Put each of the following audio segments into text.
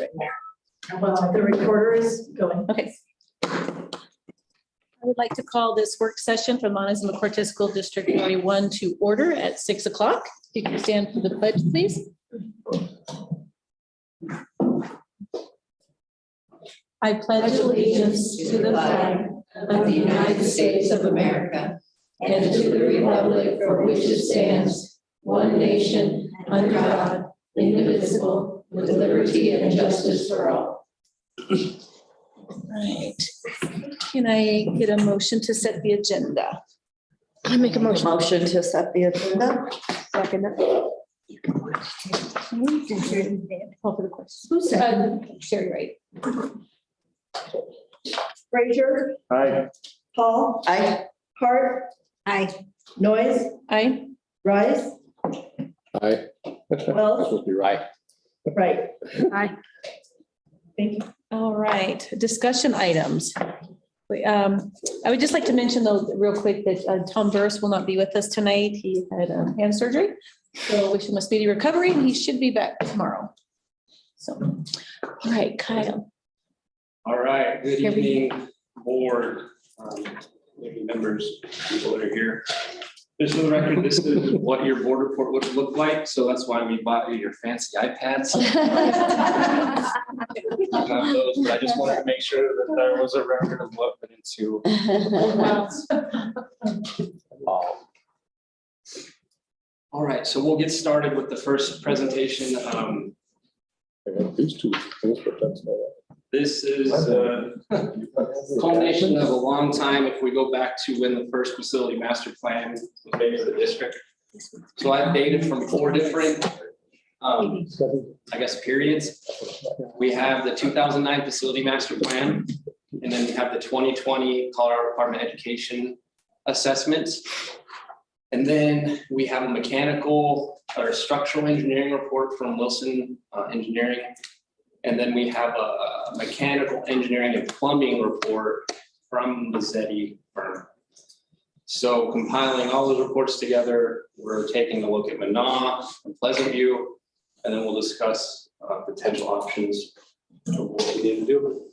right now. The recorder is going. Okay. I would like to call this work session from Montezuma-Cortez School District 41 to order at 6 o'clock. If you can stand for the pledge, please. I pledge allegiance to the flag of the United States of America and to the republic for which it stands, one nation, under God, indivisible, with liberty and justice for all. Right. Can I get a motion to set the agenda? I make a motion to set the agenda. Second. Call for the question. Who said? Sherry, right? Frazier, Aye. Paul, Aye. Hart, Aye. Noise, Aye. Rice, Aye. Wells, Supposed to be right. right. Aye. Thank you. All right, discussion items. I would just like to mention though, real quick, that Tom Burris will not be with us tonight. He had hand surgery. So wish him a speedy recovery. He should be back tomorrow. So, all right, Kyle. All right, good Here we evening, board, maybe members, people that are here. Just for the record, this is what your board report would look like, so that's why we bought you your fancy iPads. Not those, but I just wanted to make sure that there was a record of what went into. All right, so we'll get started with the first presentation. I have these two things for that's all This is a culmination of a long time if we go back to when the first facility master plan was made for the district. So I've dated from 4 different, I guess, periods. We have the 2009 facility master plan, and then we have the 2020 Colorado Department of Education assessments. And then we have a mechanical or structural engineering report from Wilson Engineering. And then we have a mechanical engineering and plumbing report from the Zeddy firm. So compiling all those reports together, we're taking a look at Minot and Pleasant View, and then we'll discuss potential options of what we need to do.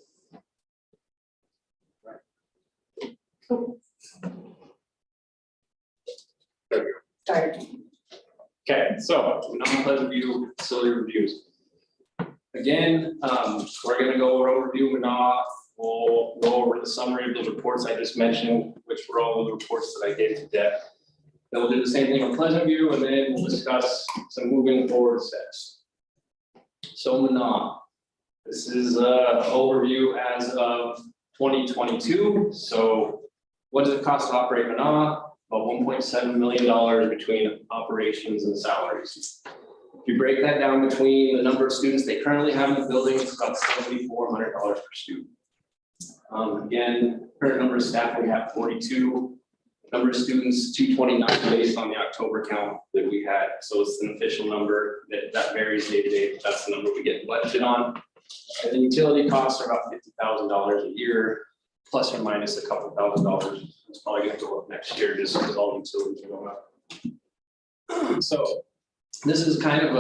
Okay, so Minot Pleasant View facility reviews. Again, we're going to go over overview Minot. We'll go over the summary of those reports I just mentioned, which were all the reports that I gave to Deb. Then we'll do the same thing on Pleasant View, and then we'll discuss some moving forward steps. So Minot, this is an overview as of 2022. So what does it cost to operate Minot? About $1.7 million between operations and salaries. If you break that down between the number of students they currently have in the building, it's about $7,400 per student. Again, current number of staff, we have 42. Number of students, 229 based on the October count that we had. So it's an official number that varies day to day, but that's the number we get budgeted on. And the utility costs are about $50,000 a year, plus or minus a couple $1,000. It's probably going to go up next year just because all utilities are going up. So this is kind of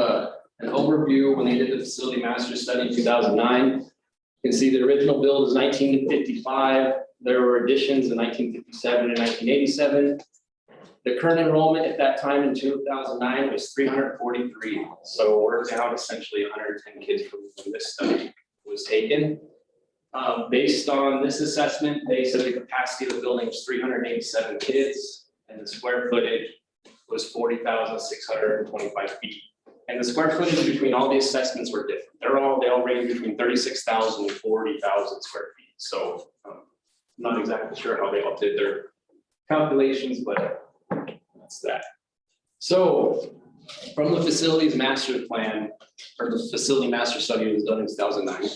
an overview when they did the facility master study in 2009. You can see the original build is 1955. There were additions in 1957 and 1987. The current enrollment at that time in 2009 was 343. So we're down essentially 110 kids from when this study was taken. Based on this assessment, they said the capacity of the building was 387 kids and the square footage was 40,625 feet. And the square footage between all the assessments were different. They all range between 36,000 and 40,000 square feet. So I'm not exactly sure how they all did their calculations, but that's that. So from the facilities master plan, or the facility master study that was done in 2009,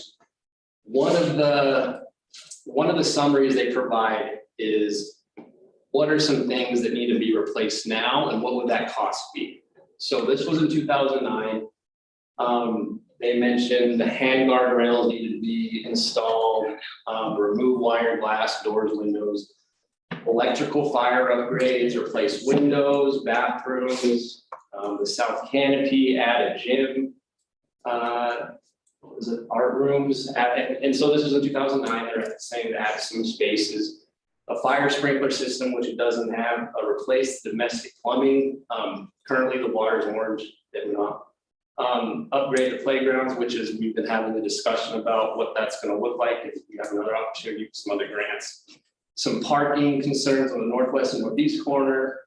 one of the summaries they provide is what are some things that need to be replaced now and what would that cost be? So this was in 2009. They mentioned the hand guardrails needed to be installed, remove wire, glass, doors, windows, electrical fire upgrades, replace windows, bathrooms, the south canopy, add a gym. what was it, art rooms, and so this was in 2009, they're saying to add some spaces. A fire sprinkler system, which it doesn't have, replace domestic plumbing. Currently the water is orange, it would not. Upgrade the playgrounds, which is, we've been having the discussion about what that's gonna look like if we have another opportunity with some other grants. Some parking concerns on the northwest and northeast corner.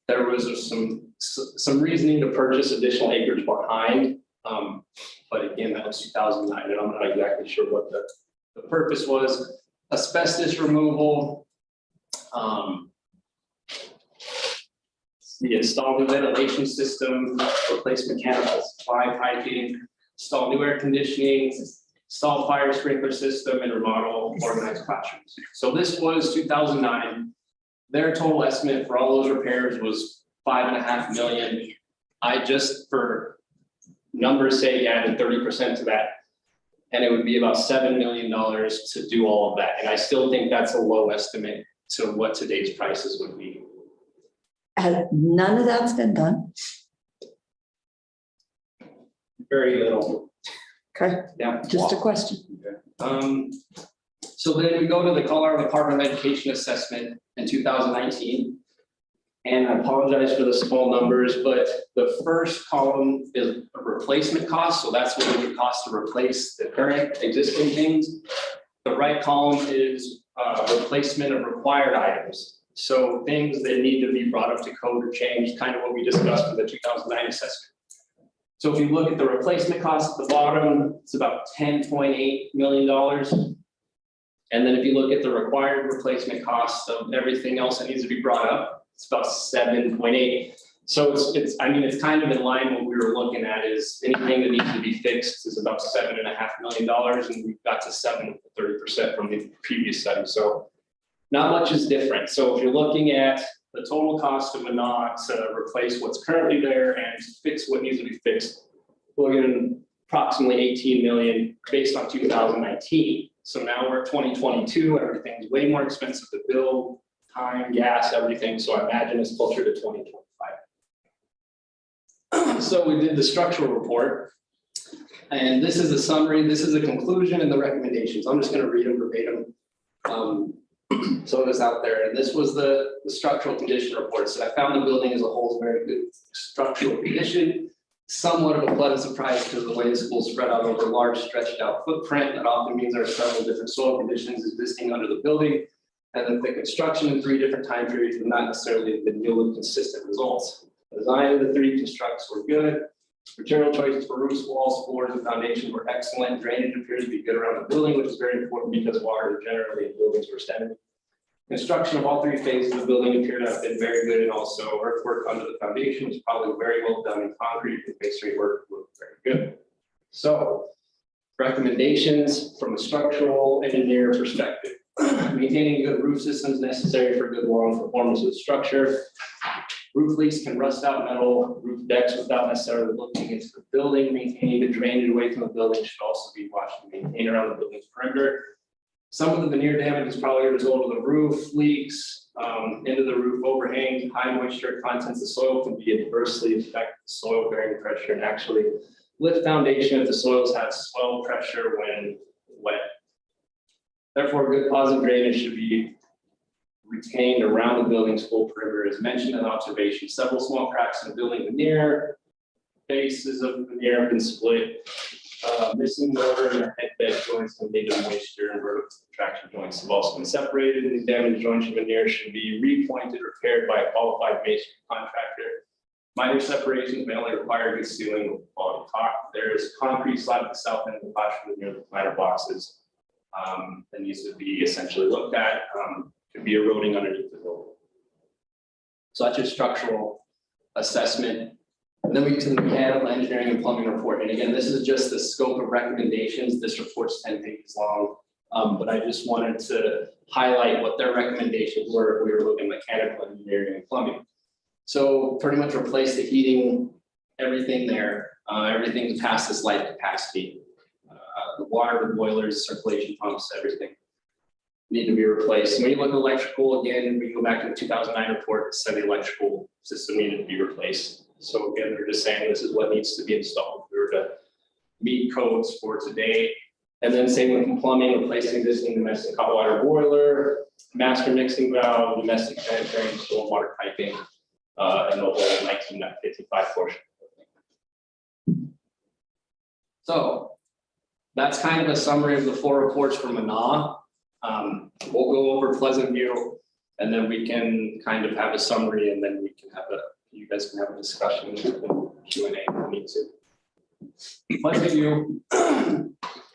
There was some reasoning to purchase additional acreage behind. But again, that was 2009, and I'm not exactly sure what the purpose was. Asbestos removal. The install new ventilation system, replace mechanical supply piping, install new air conditioning, install fire sprinkler system, and remodel organized classrooms. So this was 2009. Their total estimate for all those repairs was $5.5 million. I just, for numbers' sake, added 30% to that. And it would be about $7 million to do all of that. And I still think that's a low estimate to what today's prices would be. And none of that's been done. Very little. Okay, Yeah. just a question. So then we go to the Colorado Department of Education assessment in 2019. And I apologize for the small numbers, but the first column is a replacement cost. So that's what it would cost to replace the current existing things. The right column is replacement of required items. So things that need to be brought up to code or changed, kind of what we discussed with the 2009 assessment. So if you look at the replacement cost at the bottom, it's about $10.8 million. And then if you look at the required replacement cost of everything else that needs to be brought up, it's about 7.8. So it's I mean, it's kind of in line what we were looking at is anything that needs to be fixed is about $7.5 million, and we've got to 30% from the previous study. So not much is different. So if you're looking at the total cost of Minot to replace what's currently there and fix what needs to be fixed, we're getting approximately 18 million based on 2019. So now we're at 2022, everything's way more expensive to build, time, gas, everything. So I imagine it's closer to 2025. So we did the structural report. And this is a summary, this is a conclusion and the recommendations. I'm just going to read them verbatim. So it was out there, and this was the structural condition report. So I found the building as a whole is very good structural condition. Somewhat of a pleasant surprise because of the way the school spread out over a large stretched out footprint. That often means there are several different soil conditions existing under the building, and that the construction in 3 different time periods would not necessarily have been yielded consistent results. The design of the 3 constructs were good. Material choices for roofs, walls, floors, and foundations were excellent. Drainage appears to be good around the building, which is very important because water generally in buildings were stagnant. Construction of all 3 phases of the building appeared to have been very good, and also earthwork under the foundation was probably very well done in concrete, and masonry work looked very good. So, recommendations from a structural engineer perspective. Maintaining good roof systems necessary for good long performance of the structure. Roof leaks can rust out metal roof decks without necessarily looking into the building. Maintaining the drainage away from the building should also be watched and maintained around the building's perimeter. Some of the veneer damage is probably a result of the roof leaks, into the roof overhangs. High moisture contents of soil can be adversely affect the soil bearing pressure and actually lift foundation if the soils have swell pressure when wet. Therefore, good positive drainage should be retained around the building's full perimeter. As mentioned in observation, several small cracks in the building veneer, faces of the veneer have been split. Missing mortar and head bed joints and native moisture and vertical traction joints have also been separated. These damaged joints and veneer should be repointed, repaired by a qualified masonry contractor. Minor separations may only require good sealing with quality caulk. There is concrete slab at the south end of the classroom near the minor boxes that needs to be essentially looked at. Could be eroding underneath the building. So that's your structural assessment. And then we get to the mechanical engineering and plumbing report. And again, this is just the scope of recommendations. This report's 10 pages long, but I just wanted to highlight what their recommendations were if we were looking at mechanical engineering and plumbing. So pretty much replace the heating, everything there, everything's past this light capacity. The water, the boilers, circulation pumps, everything need to be replaced. When you look at electrical, again, we go back to the 2009 report that said the electrical system needed to be replaced. So again, they're just saying this is what needs to be installed. If we were to meet codes for today. And then same with plumbing, replacing existing domestic hot water boiler, master mixing valve, domestic sanitary and stormwater piping, and the whole 1955 portion. So that's kind of a summary of the 4 reports from Mana. We'll go over Pleasant View, and then we can kind of have a summary, and then we can have you guys can have a discussion and Q&A if we need to. Pleasant View,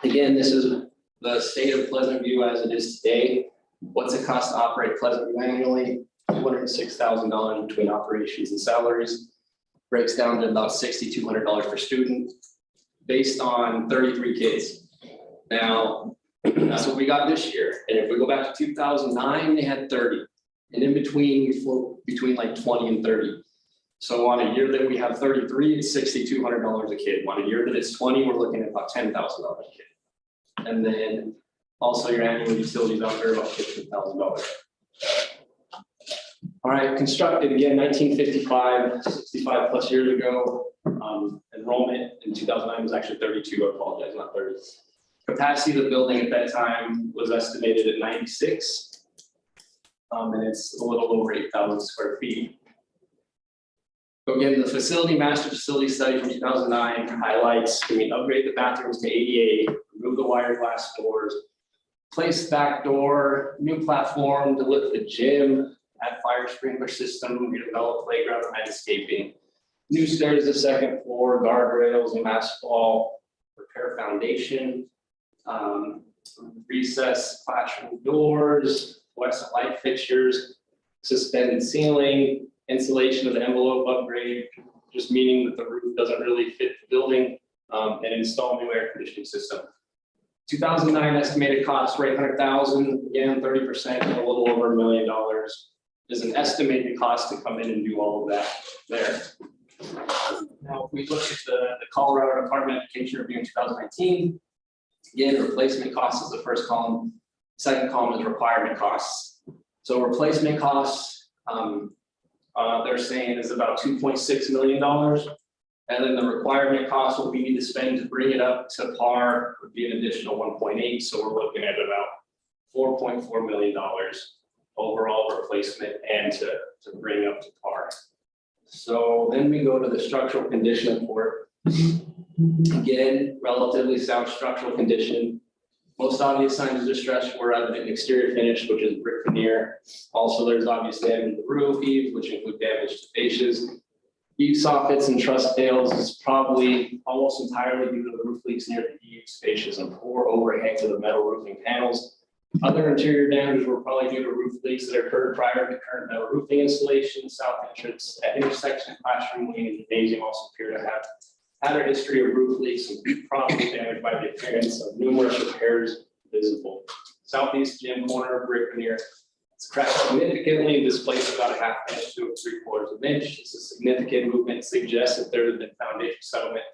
again, this is the state of Pleasant View as it is today. What's it cost to operate Pleasant View annually? $206,000 between operations and salaries. Breaks down to about $6,200 per student, based on 33 kids. Now, that's what we got this year. And if we go back to 2009, they had 30. And in between, we float between like 20 and 30. So on a year that we have 33, it's $6,200 a kid. On a year that it's 20, we're looking at about $10,000 a kid. And then also your annual utilities out there about $15,000. All right, constructed again, 1955, 65 plus years ago. Enrollment in 2009 was actually 32, I apologize, not 30. Capacity of the building at that time was estimated at 96. And it's a little over 8,000 square feet. So again, the master facility study from 2009 highlights, we upgrade the bathrooms to ADA, remove the wire glass doors, place back door, new platform to lift the gym, add fire sprinkler system, redevelop playground and landscaping, new stairs to the second floor, guardrails and asphalt, repair foundation, recess classroom doors, fluorescent light fixtures, suspended ceiling, insulation of the envelope upgrade, just meaning that the roof doesn't really fit the building, and install new air conditioning system. 2009 estimated cost for $800,000, again 30%, a little over $1 million. Is an estimated cost to come in and do all of that there. Now, if we look at the Colorado Department of Education review in 2019, again, replacement cost is the first column. Second column is requirement costs. So replacement costs, they're saying is about $2.6 million. And then the requirement cost what we need to spend to bring it up to par would be an additional 1.8. So we're looking at about $4.4 million overall replacement and to bring up to par. So then we go to the structural condition report. Again, relatively sound structural condition. Most obvious signs of distress were evident in exterior finish, which is brick veneer. Also, there's obvious damage to the roof eaves, which include damage to fascias. Eave soffits and truss tails is probably almost entirely due to the roof leaks near the eaves, fascias, and poor overhangs of the metal roofing panels. Other interior damage were probably due to roof leaks that occurred prior to current metal roofing installation. South entrance at intersection classroom wing and gymnasium also appear to have had a history of roof leaks and probably damaged by the appearance of numerous repairs visible. Southeast gym corner brick veneer. It's cracked significantly and displaced about a 1/2 inch to 3/4 inch. It's a significant movement, suggests that there has been foundation settlement,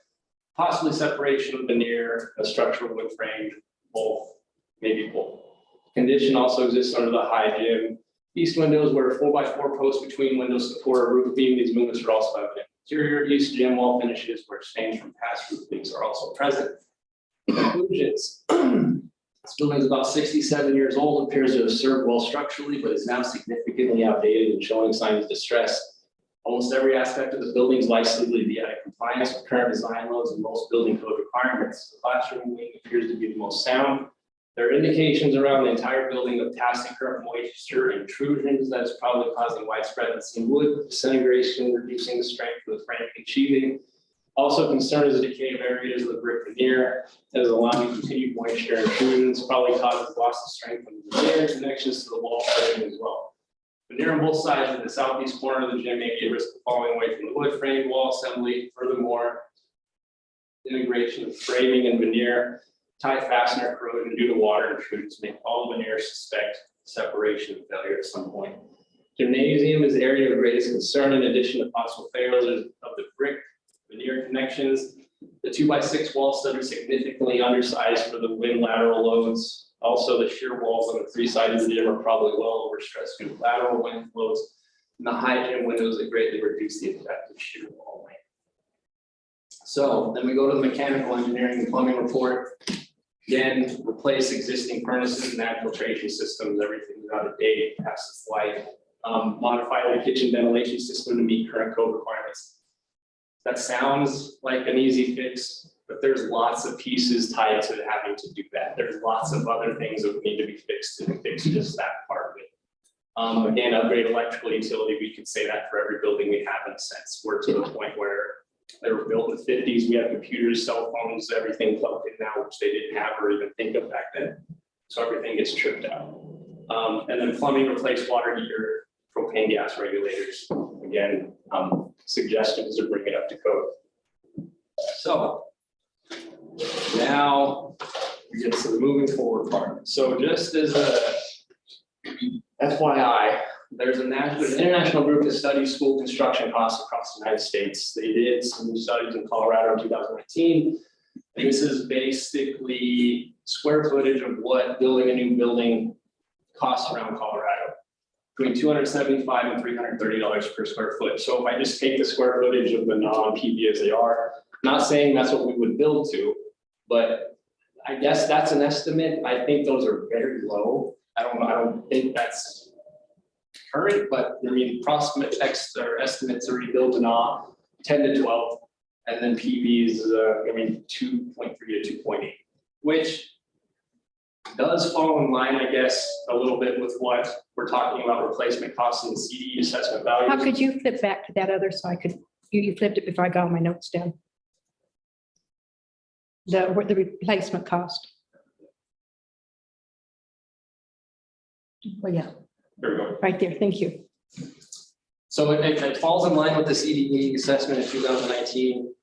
possibly separation of veneer, a structural wood frame, both, maybe both. Condition also exists under the high gym. East windows where 4x4 posts between windows support a roof beam. These movements are also evident. Interior east gym wall finishes where stains from past roof leaks are also present. Conclusions. This building is about 67 years old, appears to have served well structurally, but is now significantly outdated and showing signs of distress. Almost every aspect of the building is likely to be out of compliance with current design laws and most building code requirements. The classroom wing appears to be the most sound. There are indications around the entire building of past and current moisture intrusions that is probably causing widespread unseen wood disintegration, reducing the strength of the frame achieving. Also concerned is the decay of areas of the brick veneer that is allowing continued moisture intrusions, probably causes loss of strength of the veneer connections to the wall frame as well. Veneer on both sides of the southeast corner of the gym may be at risk of falling away from the wood frame wall assembly. Furthermore, integration of framing and veneer, tie fastener corrosion due to water intrusions make all veneer suspect separation failure at some point. Gymnasium is the area of greatest concern in addition to possible failures of the brick veneer connections. The 2x6 wall stud are significantly undersized for the wind lateral loads. Also, the shear walls on the 3 sides of the gym are probably well overstressed due to lateral wind flows. And the high gym windows that greatly reduce the effect of shear wall length. So then we go to the mechanical engineering and plumbing report. Again, replace existing furnaces and add filtration systems, everything's out of date, past its life. Modify the kitchen ventilation system to meet current code requirements. That sounds like an easy fix, but there's lots of pieces tied to having to do that. There's lots of other things that need to be fixed to fix just that part of it. Again, upgrade electrical utility, we could say that for every building we have in a sense. We're to the point where they were built in the 50s. We have computers, cell phones, everything plugged in now, which they didn't have or even think of back then. So everything gets tripped out. And then plumbing, replace water heater, propane gas regulators. Again, suggestions to bring it up to code. So now we get to the moving forward part. So just as a FYI, there's an international group that studies school construction costs across the United States. They did some studies in Colorado in 2019. And this is basically square footage of what building a new building costs around Colorado, between $275 and $330 per square foot. So if I just take the square footage of the non-PV as they are, not saying that's what we would build to, but I guess that's an estimate. I think those are very low. I don't think that's current, but I mean, approximate estimates are rebuild and 10 to 12, and then PVs, 2.3 to 2.8, which does fall in line, I guess, a little bit with what we're talking about replacement costs and the CDE assessment values. How could you flip back to that other so I could, you flipped it before I got all my notes down. The replacement cost. Well, yeah, There we go. right there. Thank you. So it falls in line with the CDE assessment in 2019.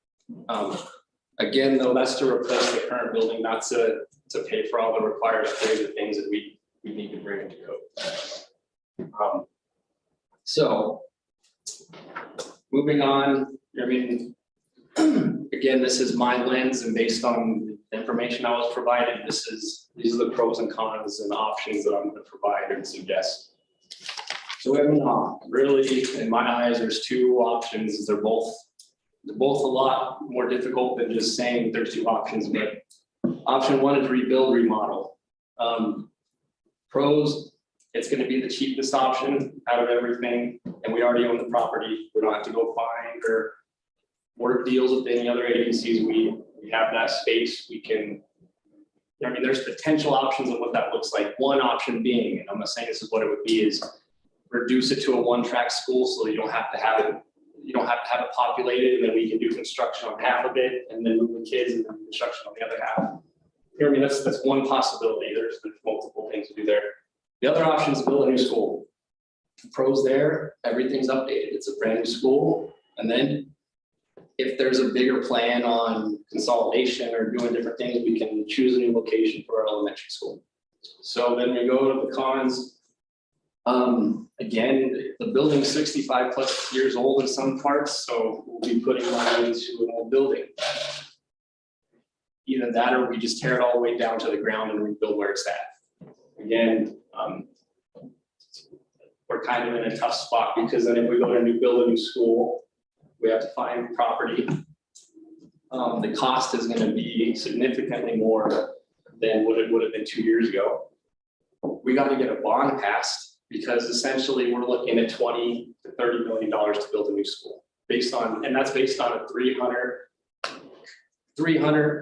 Again, though, that's to replace the current building, not to pay for all the required upgrades and things that we need to bring into code. So moving on, I mean, again, this is my lens, and based on the information I was provided, these are the pros and cons and options that I'm going to provide and suggest. So really, in my eyes, there's two options. They're both a lot more difficult than just saying there's two options. But option one is rebuild, remodel. Pros, it's going to be the cheapest option out of everything, and we already own the property. We don't have to go find or work deals with any other agencies. We have that space. We can, I mean, there's potential options of what that looks like. One option being, and I'm not saying this is what it would be, is reduce it to a one-track school so you don't have to have it. You don't have to have it populated, and then we can do construction on half of it, and then move the kids and then construction on the other half. I mean, that's one possibility. There's multiple things to do there. The other option is to build a new school. Pros there, everything's updated. It's a brand new school, and then if there's a bigger plan on consolidation or doing different things, we can choose a new location for our elementary school. So then we go to the cons. Again, the building's 65 plus years old in some parts, so we'll be putting money into an old building. Either that or we just tear it all the way down to the ground and rebuild where it's at. Again, we're kind of in a tough spot because then if we go to build a new school, we have to find property. The cost is going to be significantly more than what it would have been 2 years ago. We got to get a bond passed because essentially we're looking at $20 to $30 million to build a new school and that's based on a 300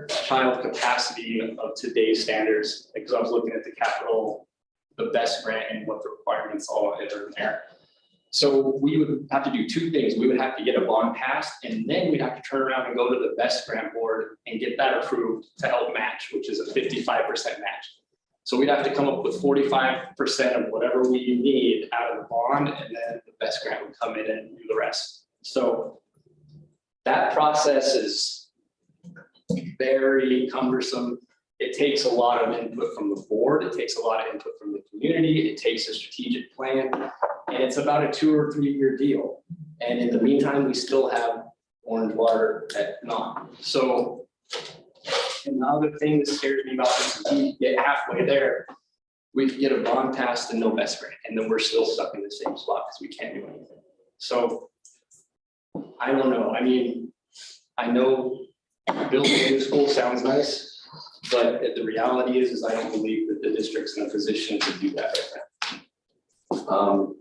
child capacity of today's standards. Because I was looking at the capital, the best grant and what the requirements all are in there. So we would have to do two things. We would have to get a bond passed, and then we'd have to turn around and go to the best grant board and get that approved to help match, which is a 55% match. So we'd have to come up with 45% of whatever we need out of the bond, and then the best grant would come in and do the rest. So that process is very cumbersome. It takes a lot of input from the board. It takes a lot of input from the community. It takes a strategic plan, and it's about a 2 or 3 year deal. And in the meantime, we still have orange water at NOM. So, and the other thing that scares me about this is we get halfway there, we can get a bond passed and no best grant, and then we're still stuck in the same spot because we can't do anything. So I don't know. I mean, I know building a new school sounds nice, but the reality is I don't believe that the district's in a position to do that right now.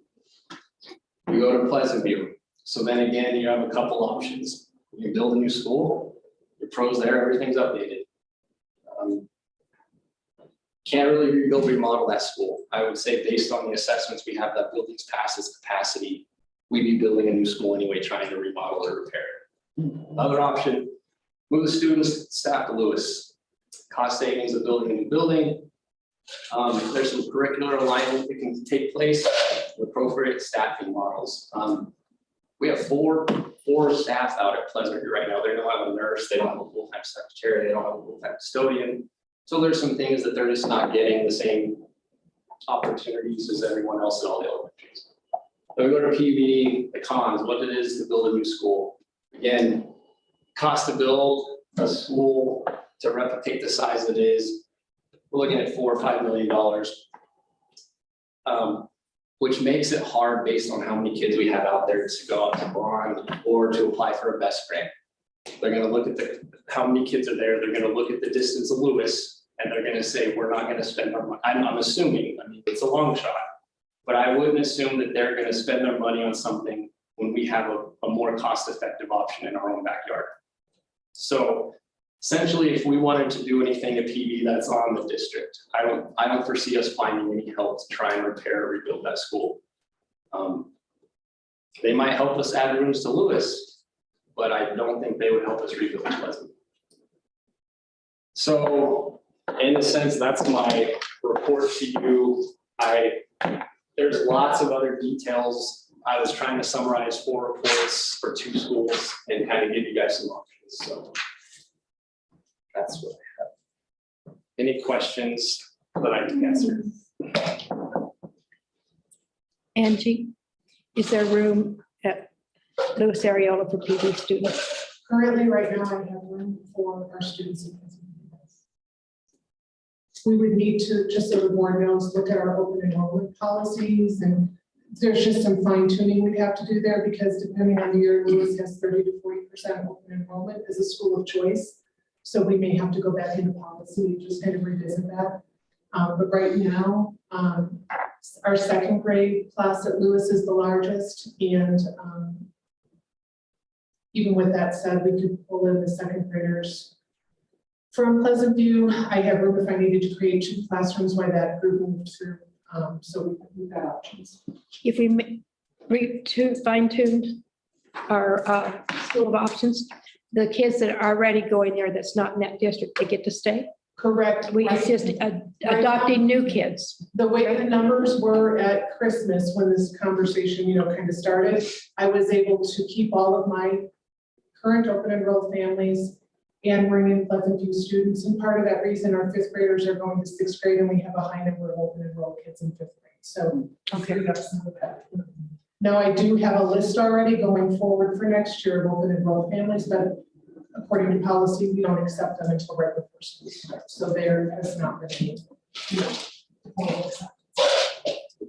You go to Pleasant View. So then again, you have a couple options. You build a new school, your pros there, everything's updated. Can't really rebuild, remodel that school. I would say based on the assessments we have, that building's past its capacity, we'd be building a new school anyway, trying to remodel or repair it. Another option, move the students, staff to Lewis. Cost savings of building a new building. There's some curricular alignment that can take place with appropriate staffing models. We have four staff out at Pleasant View right now. They don't have a nurse, they don't have a full-time secretary, they don't have a full-time custodian. So there's some things that they're just not getting the same opportunities as everyone else in all the elementaries. So we go to PV, the cons, what it is to build a new school. Again, cost to build a school to replicate the size that it is, we're looking at $4 or $5 million. Which makes it hard based on how many kids we have out there to go out to bond or to apply for a BEST grant. They're gonna look at how many kids are there, they're gonna look at the distance of Lewis, and they're gonna say, we're not gonna spend our money. I'm assuming, I mean, it's a long shot, but I wouldn't assume that they're gonna spend their money on something when we have a more cost-effective option in our own backyard. So essentially, if we wanted to do anything at PV, that's on the district. I don't foresee us finding any help to try and repair or rebuild that school. They might help us add rooms to Lewis, but I don't think they would help us rebuild Pleasant. So in a sense, that's my report to you. There's lots of other details. I was trying to summarize 4 reports for 2 schools and kind of give you guys some options, so. That's what I have. Any questions that I can answer? Angie, is there room at Lewis Ariola for PV students? Currently, right now, I have room for our students in Pleasant View. We would need to, just so the board knows, look at our open enrollment policies, and there's just some fine tuning we'd have to do there, because depending on the year, Lewis has 30 to 40% open enrollment as a school of choice. So we may have to go back into policy and just kind of revisit that. But right now, our second grade class at Lewis is the largest, and even with that said, we could pull in the second graders from Pleasant View. I have room if I needed to create 2 classrooms while that group moved through. So we've got options. If we fine-tuned our school of options, the kids that are already going there that's not in that district, they get to stay? Correct. It's just adopting new kids. The way the numbers were at Christmas when this conversation, kind of started, I was able to keep all of my current open enrolled families and bring in Pleasant View students. And part of that reason, our 5th graders are going to 6th grade, and we have a high number of open enrolled kids in 5th grade. So Okay. that's some of that. Now, I do have a list already going forward for next year of open enrolled families, but according to policy, we don't accept them until right before school starts. So there has not been any,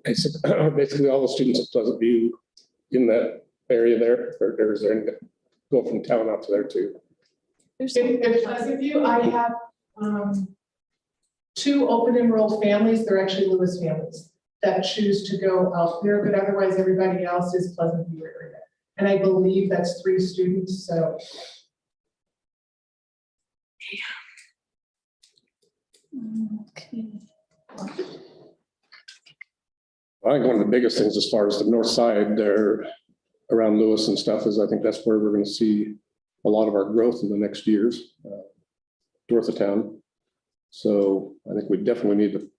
Basically, all the students at Pleasant View in that area there, or is there any that go from town out to there too? In Pleasant View, I have 2 open enrolled families. They're actually Lewis families that choose to go out there, but otherwise everybody else is Pleasant View area. And I believe that's 3 students, so. Okay. I think one of the biggest things as far as the north side there around Lewis and stuff is I think that's where we're going to see a lot of our growth in the next years, north of town. So I think we definitely need to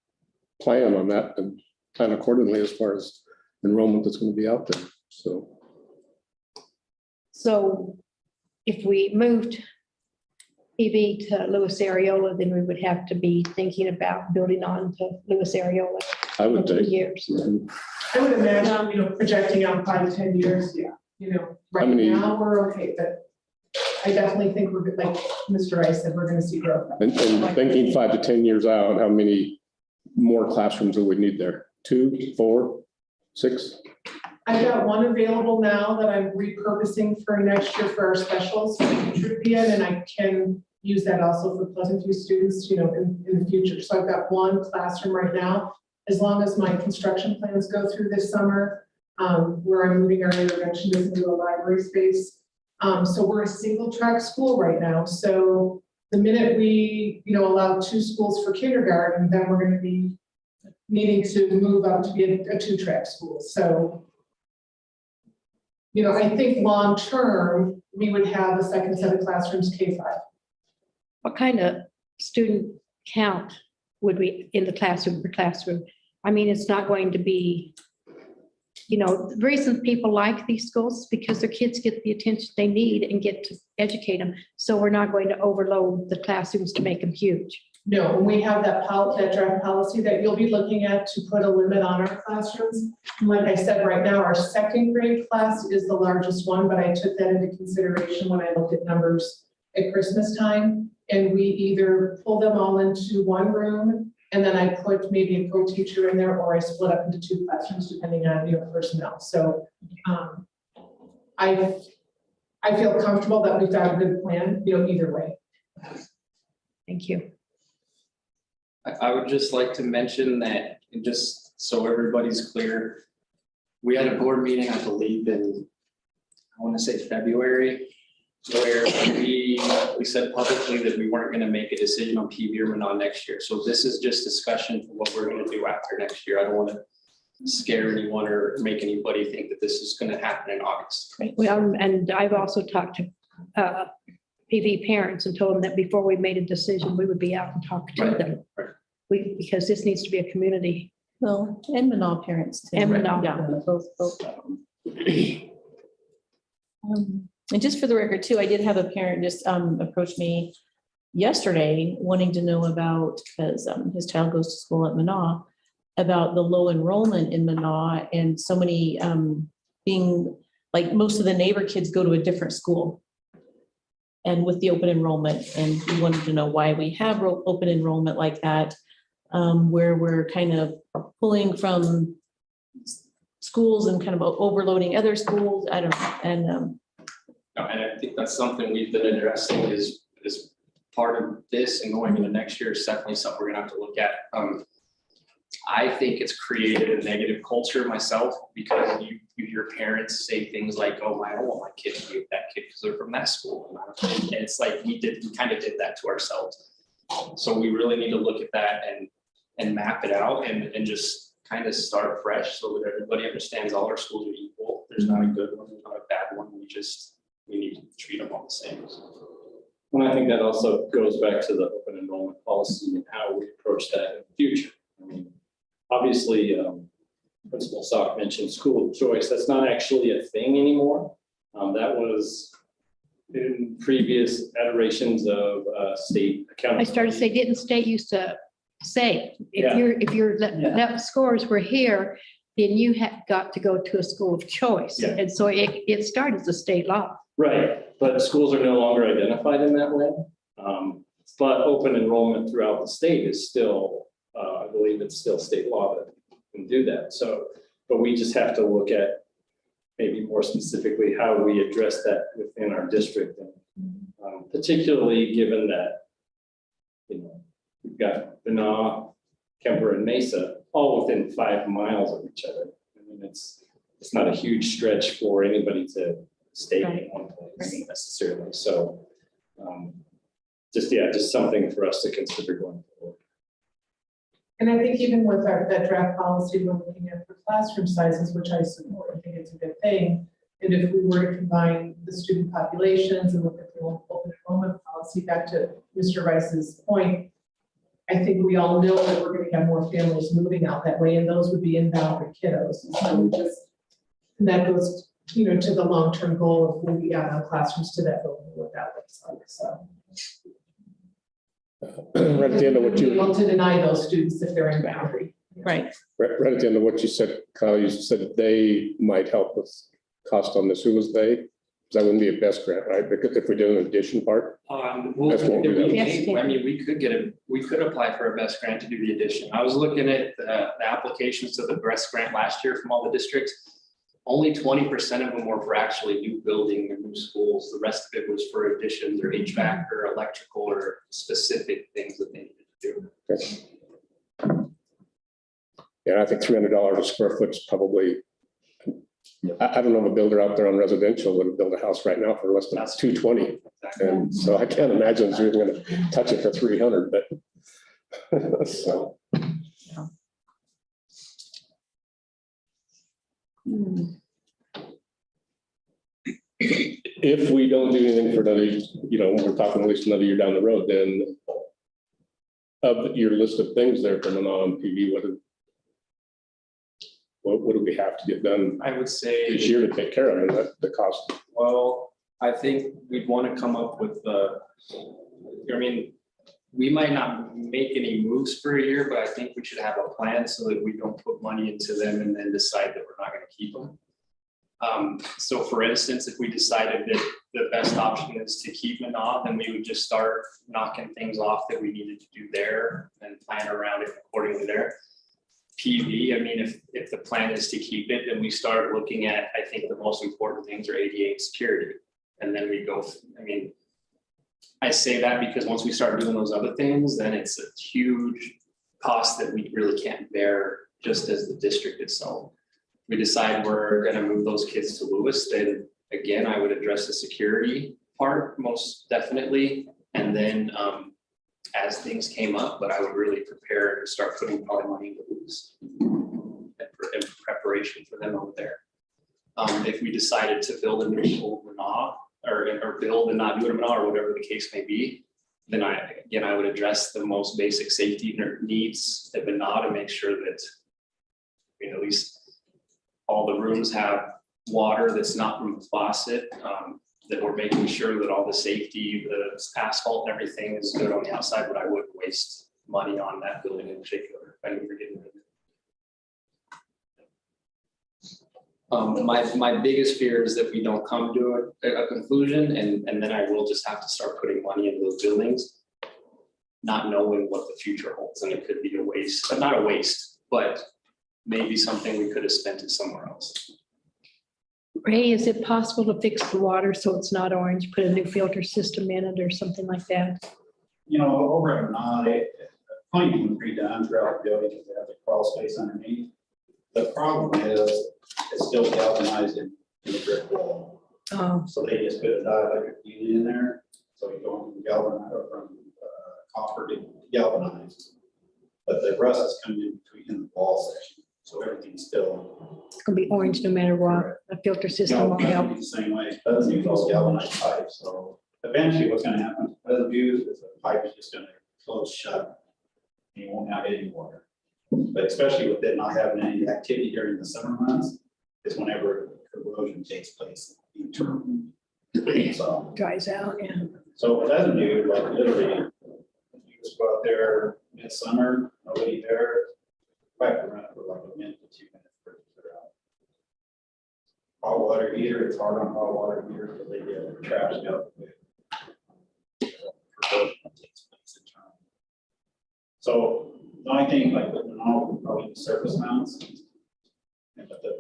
plan on that and plan accordingly as far as enrollment that's going to be out there. So if we moved PV to Lewis Ariola, then we would have to be thinking about building on to Lewis Ariola I in would 2 think. years. I would imagine, projecting out 5 to 10 years, right now we're okay, but I definitely think we're, like Mr. Rice said, we're going to see growth. And thinking 5 to 10 years out, how many more classrooms do we need there? 2, 4, 6? I've got one available now that I'm repurposing for next year for our specials, and I can use that also for Pleasant View students, in the future. So I've got one classroom right now, as long as my construction plans go through this summer, where I'm moving our intervention into a library space. So we're a single track school right now. So the minute we, allow 2 schools for kindergarten, then we're going to be needing to move up to be a 2-track school. So, I think long-term, we would have a second set of classrooms K-5. What kind of student count would we in the classroom per classroom? I mean, it's not going to be, the reason people like these schools is because their kids get the attention they need and get to educate them. So we're not going to overload the classrooms to make them huge. No, and we have that draft policy that you'll be looking at to put a limit on our classrooms. Like I said, right now, our 2nd grade class is the largest one, but I took that into consideration when I looked at numbers at Christmas time. And we either pull them all into one room, and then I put maybe a co-teacher in there, or I split up into 2 classrooms depending on personnel. So I feel comfortable that we've got a good plan, either way. Thank you. I would just like to mention that, just so everybody's clear, we had a board meeting, I believe, in, I want to say February, where we said publicly that we weren't going to make a decision on PV or Manon next year. So this is just discussion for what we're going to do after next year. I don't want to scare anyone or make anybody think that this is going to happen in August. Right. Well, and I've also talked to PV parents and told them that before we made a decision, we would be out and talk to Right. them. Right. Because this needs to be a community. Well, and Manal parents too. And Manal. Yeah, both of them. And just for the record too, I did have a parent just approach me yesterday wanting to know about, because his child goes to school at Manal, about the low enrollment in Manal and so many being like most of the neighbor kids go to a different school. And with the open enrollment, and we wanted to know why we have open enrollment like that, where we're kind of pulling from schools and kind of overloading other schools. I don't know. And No, and I think that's something we've been addressing is part of this, and going into next year is definitely something we're gonna have to look at. I think it's created a negative culture myself, because you hear parents say things like, oh, I don't want my kid to be with that kid because they're from that school. And it's like we kind of did that to ourselves. So we really need to look at that and map it out and just kind of start fresh so that everybody understands all our schools are equal. There's not a good one, there's not a bad one. We need to treat them all the same. And I think that also goes back to the open enrollment policy and how we approach that in the future. I mean, obviously, Principal Salk mentioned school of choice. That's not actually a thing anymore. That was in previous iterations of state accountability. I started to say, didn't state used to say, Yeah. if your scores were here, then you had got to go to a school of choice. Yeah. And so it started as a state law. Right, but schools are no longer identified in that way. But open enrollment throughout the state is still, I believe it's still state law that can do that. So, but we just have to look at maybe more specifically how we address that within our district. And particularly given that, we've got Benaw, Kemper, and Mesa all within 5 miles of each other. I mean, it's not a huge stretch for anybody to stay in one place necessarily. So just something for us to consider going forward. And I think even with that draft policy, we're looking at for classroom sizes, which I support, I think it's a good thing. And if we were to combine the student populations and look at the open enrollment policy, back to Mr. Rice's point, I think we all know that we're going to have more families moving out that way, and those would be inbound kiddos. And so and that goes, to the long-term goal of when we add on classrooms to that building without it. So. Right at the end of what Be you, able to deny those students if they're in boundary. right. right at the end of what you said, Kyle, you said they might help with cost on this. Who was they? Because that wouldn't be a best grant, right? Because if we do an addition part. Well, That's what we do. we could apply for a best grant to do the addition. I was looking at the applications to the best grant last year from all the districts. only 20% of them were for actually new building or new schools. The rest of it was for additions or HVAC or electrical or specific things that they needed to do. Yeah, I think $300 a square foot is probably, I don't know of a builder out there on residential that would build a house right now for less than That's- 220. Exactly. And so I can't imagine you're going to touch it for 300, but so. If we don't do anything for another, we're talking at least another year down the road, then of your list of things there from an PV, what do we have to get done I would say. this year to take care of it, the cost? Well, I think we'd want to come up with we might not make any moves for a year, but I think we should have a plan so that we don't put money into them and then decide that we're not going to keep them. So for instance, if we decided that the best option is to keep Manah, then we would just start knocking things off that we needed to do there and plan around it accordingly there. PV, I mean, if the plan is to keep it, then we start looking at, I think the most important things are ADA and security. And then we go, I say that because once we start doing those other things, then it's a huge cost that we really can't bear just as the district itself. We decide we're gonna move those kids to Lewis, then again, I would address the security part most definitely. And then as things came up, but I would really prepare to start putting probably money into Lewis in preparation for them over there. If we decided to build a new school or build and not do it or whatever the case may be, then I would address the most basic safety needs at Manah to make sure that at least all the rooms have water that's not from the faucet, that we're making sure that all the safety, the asphalt and everything is good on the outside, but I wouldn't waste money on that building in particular. If I knew we were getting rid of it. My biggest fear is that we don't come to a conclusion and then I will just have to start putting money into those buildings, not knowing what the future holds. And it could be a waste, but not a waste, but maybe something we could have spent it somewhere else. Ray, is it possible to fix the water so it's not orange, put a new filter system in it or something like that? Over at Manah, the plumbing was redone throughout the building because they have the crawl space underneath. The problem is it's still galvanized in the brick wall. Oh, So they just put a dielectric unit in there. So you go from galvanized or from copper to galvanized. But the rust is coming in between the wall section. So everything's still. it's gonna be orange no matter what. A filter system won't help. The same way. It doesn't use all galvanized pipes. So eventually what's gonna happen, doesn't use is the pipe is just gonna close shut. And you won't have any water. But especially with it not having any activity during the summer months, is whenever corrosion takes place internally. So, Dries out, yeah. so what it doesn't do, like literally, you just go out there midsummer, nobody there, pipe around for like a minute to 2 minutes for it to clear out. Hot water heater, it's hard on hot water heater because they get trash out with corrosion that takes place internally. So the only thing like with all probably the surface mounts, but the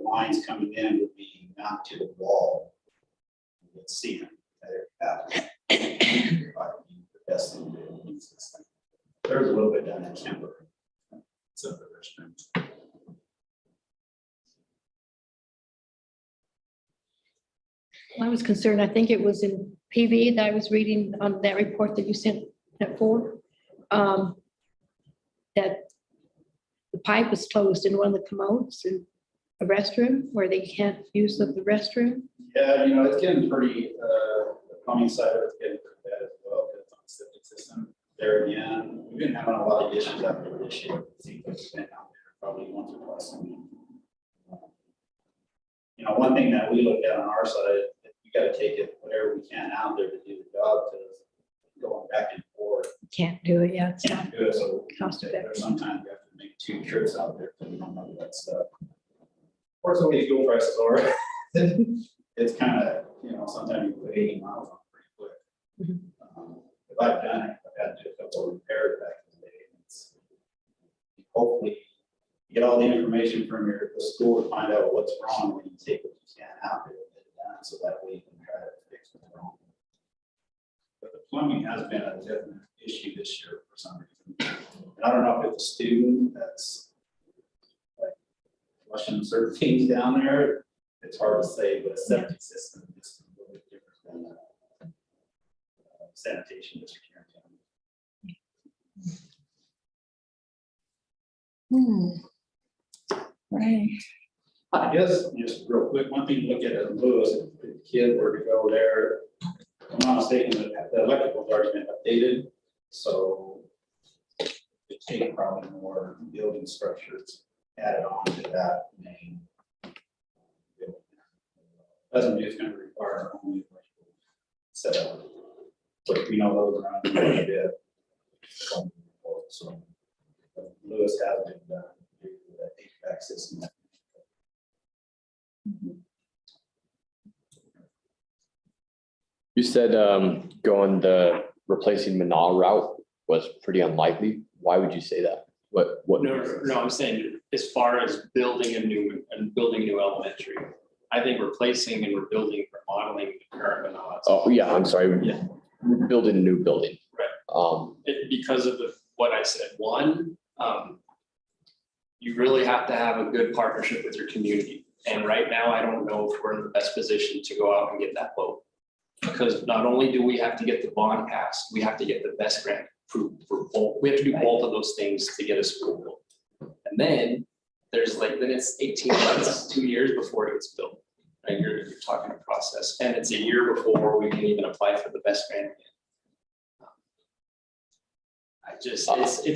lines coming in would be mounted to the wall. You can see them. The best thing to do. There's a little bit down in Kemper. It's up the restroom. I was concerned, I think it was in PV that I was reading on that report that you sent that for. That the pipe is closed in one of the commodes in a restroom where they can't use the restroom. Yeah, it's getting pretty, the plumbing side of it's getting pretty bad as well, because it's on the septic system. There again, we've been having a lot of issues out there this year. It seems like it's been out there probably once or twice a week. One thing that we look at on our side, we gotta take it whatever we can out there to do the job, because going back and forth, Can't do it, yeah, it's not. can't do it, so Cost effective. there's sometimes we have to make 2 trips out there because we don't know that stuff. Of course, the way fuel prices are, it's kind of, sometimes you put 80 miles on pretty quick. Mhm. If I've done it, I've had to do a couple of repairs back in the day. Hopefully, get all the information from the school to find out what's wrong, when you take what you can out of it, so that way you can try to fix what's wrong. But the plumbing has been a definite issue this year for some reason. And I don't know if it's a student that's like flushing certain things down there. It's hard to say, but a septic system is a little bit different than sanitation district here in town. Right. I guess, just real quick, one thing to look at in Lewis, if the kid were to go there, if I'm not mistaken, the electrical's already been updated, so it take probably more building structures added on to that main building. Doesn't mean it's gonna require only electrical setup, but we know those around quite a bit. So Lewis has been done, that HVAC system. You said going the replacing Manal route was pretty unlikely. Why would you say that? What? No, I'm saying as far as building a new elementary, I think replacing and rebuilding, remodeling the current Manal. Oh, yeah, I'm sorry. Yeah. We're building a new building. Right. Because of what I said, one, you really have to have a good partnership with your community. And right now, I don't know if we're in the best position to go out and get that vote. Because not only do we have to get the bond passed, we have to get the best grant approved for both. We have to do both of those things to get a school built. And then then it's 18 months, 2 years before it gets built. Right? You're talking a process, and it's a year before we can even apply for the best grant again.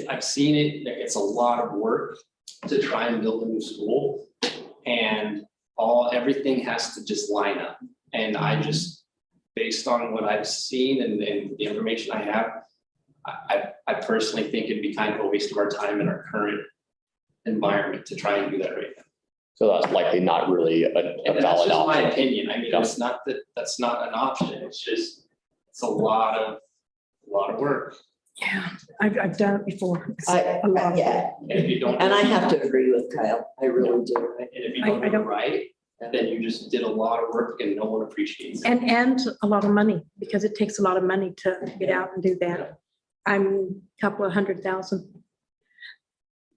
I've seen it. It's a lot of work to try and build a new school, and everything has to just line up. And I just, based on what I've seen and the information I have, I personally think it'd be kind of a waste of our time in our current environment to try and do that right now. So that's likely not really a And that's valid just my option. opinion. I mean, it's not that that's not an option. It's just, it's a lot of work. Yeah, I've done it before. It's I, a lot of yeah, And if you don't. and I have to agree with Kyle. I really do. And if you don't I do it don't- right, then you just did a lot of work and no one appreciates it. And a lot of money, because it takes a lot of money to get out and do that. I'm a couple of $100,000.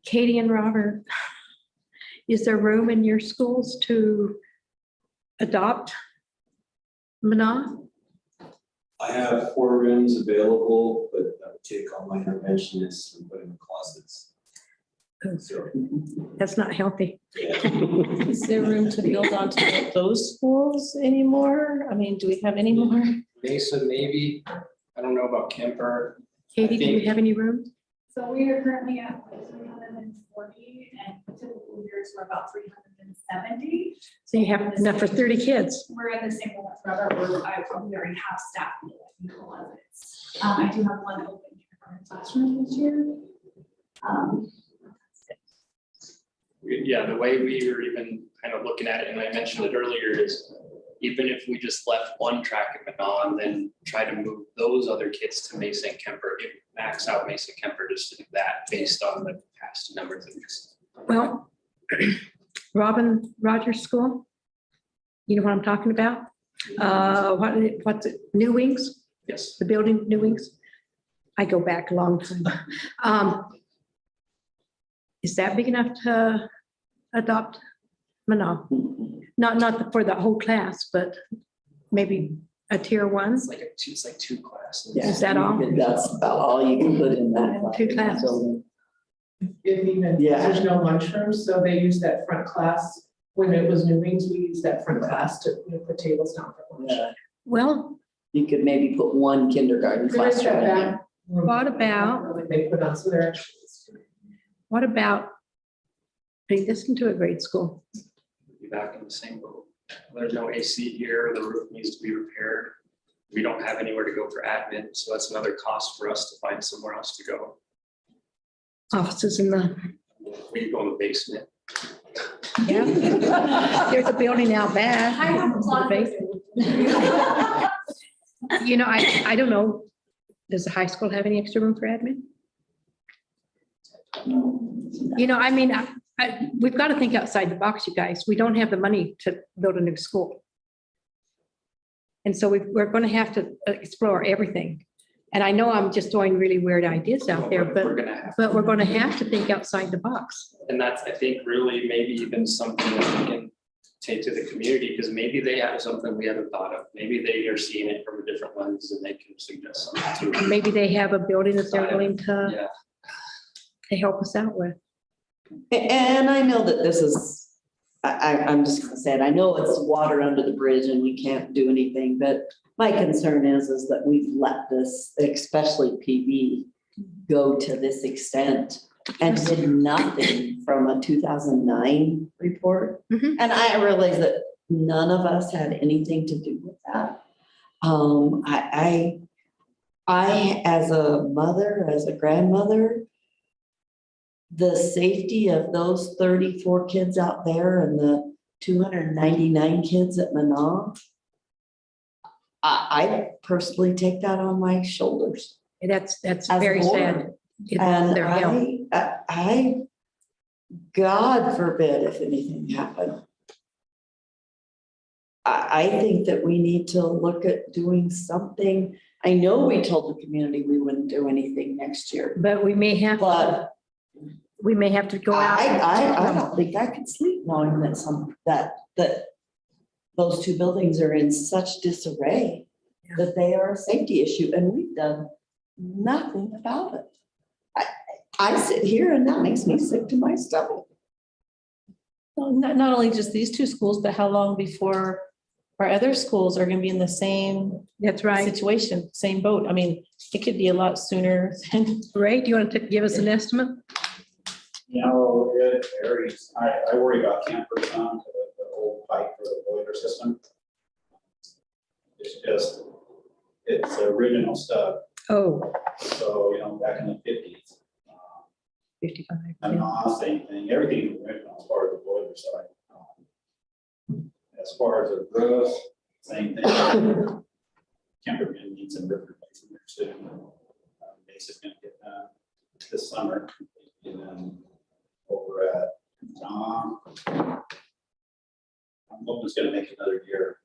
Katie and Robert, is there room in your schools to adopt Mana? I have 4 rooms available, but that would take all my interventionists and put in the closets. So, That's not healthy. yeah. Is there room to build onto those schools anymore? I mean, do we have any more? Mesa, maybe, I don't know about Kemper. Katie, do you think- have any room? So we are currently at 340 and typical years were about 370. So you have enough for 30 kids. We're in the same one forever. We already have staff. I do have one open classroom this year. Yeah, the way we were even kind of looking at it, and I mentioned it earlier, is even if we just left one track at Manon, then try to move those other kids to Mesa and Kemper, if max out Mesa and Kemper just to do that based on the past numbers. Well, Rogers School, you know what I'm talking about? What's it, New Wings, Yes. the building, New Wings? I go back a long time. Is that big enough to adopt Manon? Not for the whole class, but maybe a tier 1? It's like 2 classes. Yeah. Is that all? That's about all you can put in that. 2 classes. building. If even, Yeah. there's no lunchroom, so they use that front class. When it was New Wings, we used that front class to, put tables down for lunch. Yeah. Well, You could maybe put 1 kindergarten There is classroom that in there. back room What about- that They put on, so they're actually. what about putting this into a grade school? Be back in the same boat. There's no AC here, the roof needs to be repaired. We don't have anywhere to go for admin, so that's another cost for us to find somewhere else to go. Offices in the, We could go in the basement. yeah. There's a building out back. I have a lot of. You know, I don't know. Does the high school have any extra room for admin? You know, I mean, we've got to think outside the box, you guys. We don't have the money to build a new school. And so we're going to have to explore everything. And I know I'm just throwing really weird ideas out there, We're gonna have, but we're going to have to think outside the box. and that's, I think, really maybe even something that we can take to the community, because maybe they have something we haven't thought of. Maybe they are seeing it from a different lens and they can suggest something too. Maybe they have a building that they're willing to Yeah. help us out with. And I know that this is, I'm just gonna say it, I know it's water under the bridge and we can't do anything, but my concern is that we've let this, especially PV, go to this extent and did nothing from a 2009 report. Mhm. And I realize that none of us had anything to do with that. I, as a mother, as a grandmother, the safety of those 34 kids out there and the 299 kids at Manon, I personally take that on my shoulders. And that's As a very board. sad. It's And their health. I, God forbid if anything happened. I think that we need to look at doing something. I know we told the community we wouldn't do anything next year, But we may have, but to go out. I don't think I could sleep knowing that that those two buildings are in such disarray that they are a safety issue and we've done nothing about it. I sit here and that makes me sick to my stomach. Well, not only just these two schools, but how long before our other schools are gonna be in the same That's right. situation, same boat? I mean, it could be a lot sooner than. Ray, do you want to give us an estimate? You know, it varies. I worry about campers on to the old pipe for the boiler system. It's the original stuff. Oh, So, you know, back in the 50s. 55. And same thing, everything original as far as the boiler side. As far as the roof, same thing. Camper gonna need some roof replacement there soon. Base is gonna get done this summer. And then over at, I'm hoping it's gonna make another year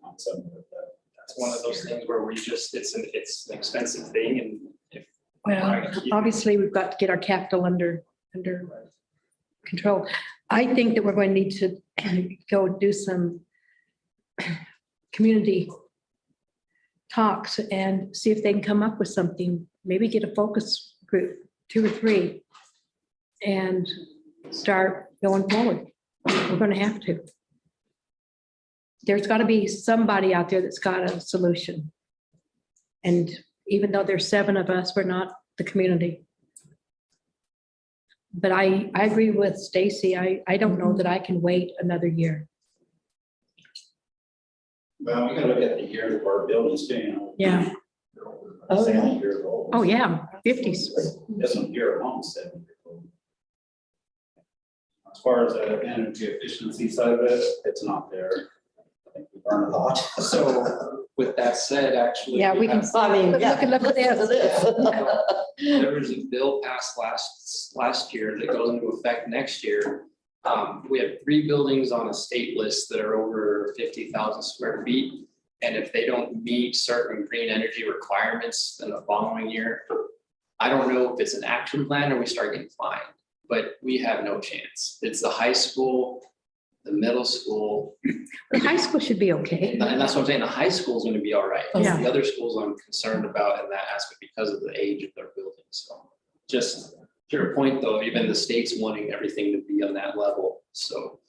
on some of it. That's one of those things where we just, it's an expensive thing, and if. Well, obviously, we've got to get our capital under control. I think that we're going to need to go do some community talks and see if they can come up with something, maybe get a focus group, 2 or 3, and start going forward. We're going to have to. There's got to be somebody out there that's got a solution. And even though there's 7 of us, we're not the community. But I agree with Stacy. I don't know that I can wait another year. Well, we gotta look at the years of our buildings too, you know. Yeah. Oh, yeah. 70 years old. Oh, yeah, 50s. This one here alone is 70 years old. As far as the energy efficiency side of it, it's not there. I think we burn a lot. So with that said, actually. Yeah, we can. I mean, Look yeah. at this. There was a bill passed last year that goes into effect next year. We have 3 buildings on a state list that are over 50,000 square feet. And if they don't meet certain green energy requirements in the following year, I don't know if it's an action plan or we start getting fined, but we have no chance. It's the high school, the middle school. The high school should be okay. And that's what I'm saying, the high school is gonna be all right. It's Yeah. the other schools I'm concerned about in that aspect because of the age of their buildings, so. Just to your point though, even the state's wanting everything to be on that level, so.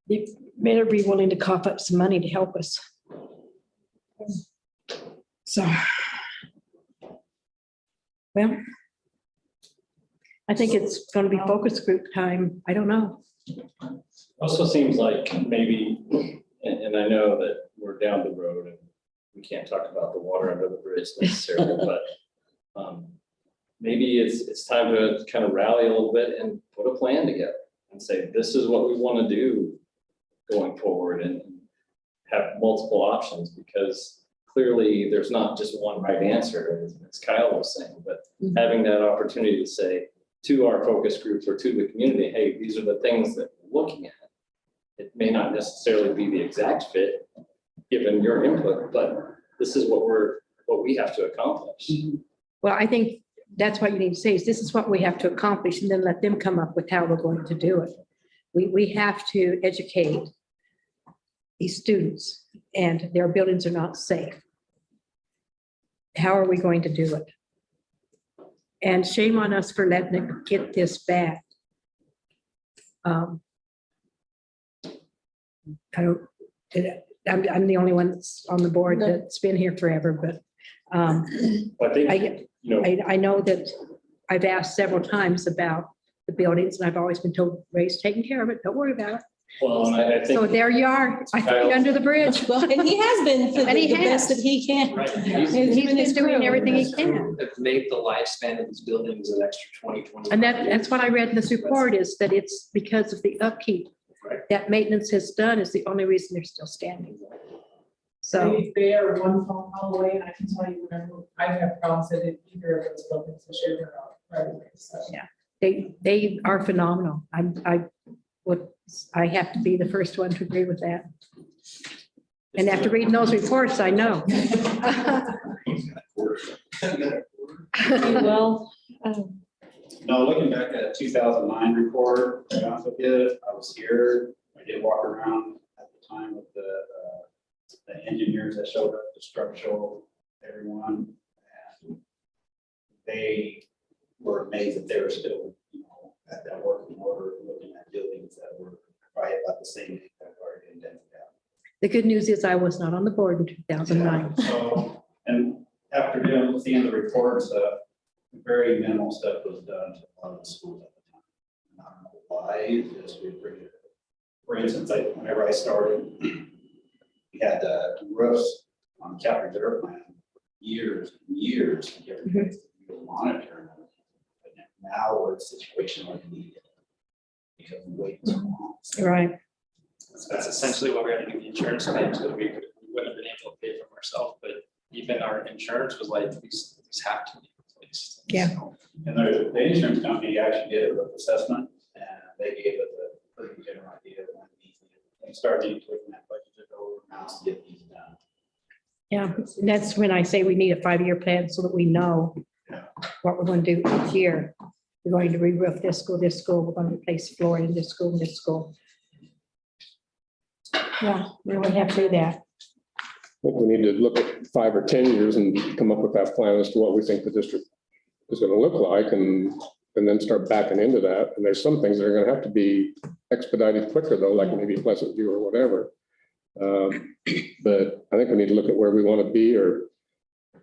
You better be willing to cough up some money to help us. So. Well. I think it's gonna be focus group time. I don't know. Also seems like maybe, and I know that we're down the road and we can't talk about the water under the bridge necessarily, but maybe it's time to kind of rally a little bit and put a plan together and say, this is what we want to do going forward and have multiple options, because clearly there's not just one right answer, as Kyle was saying, but having that opportunity to say, to our focus groups or to the community, hey, these are the things that we're looking at. It may not necessarily be the exact fit, given your input, but this is what we have to accomplish. Well, I think that's what you need to say is this is what we have to accomplish and then let them come up with how we're going to do it. We have to educate these students and their buildings are not safe. How are we going to do it? And shame on us for letting it get this bad. I'm the only one that's on the board that's been here forever, but I think, you know, I know that I've asked several times about the buildings and I've always been told, Ray's taking care of it, don't worry about it. well, and I So think, there you are, I think under the bridge. Well, and he has been for And he the best has. that he can. right, He's been doing everything he can. Have made the lifespan of these buildings an extra 20. And that's what I read in this report is that it's because of the upkeep Right. that maintenance has done is the only reason they're still standing. So, They are one phone call away, and I can tell you whenever I've had problems in either of those buildings this year, they're out right away, so. yeah, they are phenomenal. I have to be the first one to agree with that. And after reading those reports, I know. Well, No, looking back at a 2009 report, to be honest with you, I was here, I did walk around at the time with the engineers that showed up, the structural, everyone. And they were amazed that they were still, you know, at that working order, looking at buildings that were probably about the same age that were indemnified. The good news is I was not on the board in 2009. So, and after seeing the reports, very minimal stuff was done to a lot of the schools at the time. And I don't know why, it's just we bring it. For instance, whenever I started, we had roofs on chapter 0 plan years and years to get replaced. We were monitoring them. But now we're in a situation where we need it because we wait too long. So Right. That's essentially why we had to do the insurance claims, because we wouldn't have been able to pay for them ourselves, but even our insurance was like, these have to be replaced. Yeah. So, And the insurance company actually did a roof assessment and they gave us a pretty general idea of when these things started taking that budget over now to get these done. Yeah, and that's when I say we need a 5-year plan so that we know what we're going to do each year. We're going to re-roof this school, we're going to replace flooring in this school, and this school. Yeah, we would have to do that. I think we need to look at 5 or 10 years and come up with that plan as to what we think the district is going to look like and then start backing into that. And there's some things that are going to have to be expedited quicker though, like maybe Pleasant View or whatever. But I think we need to look at where we want to be or,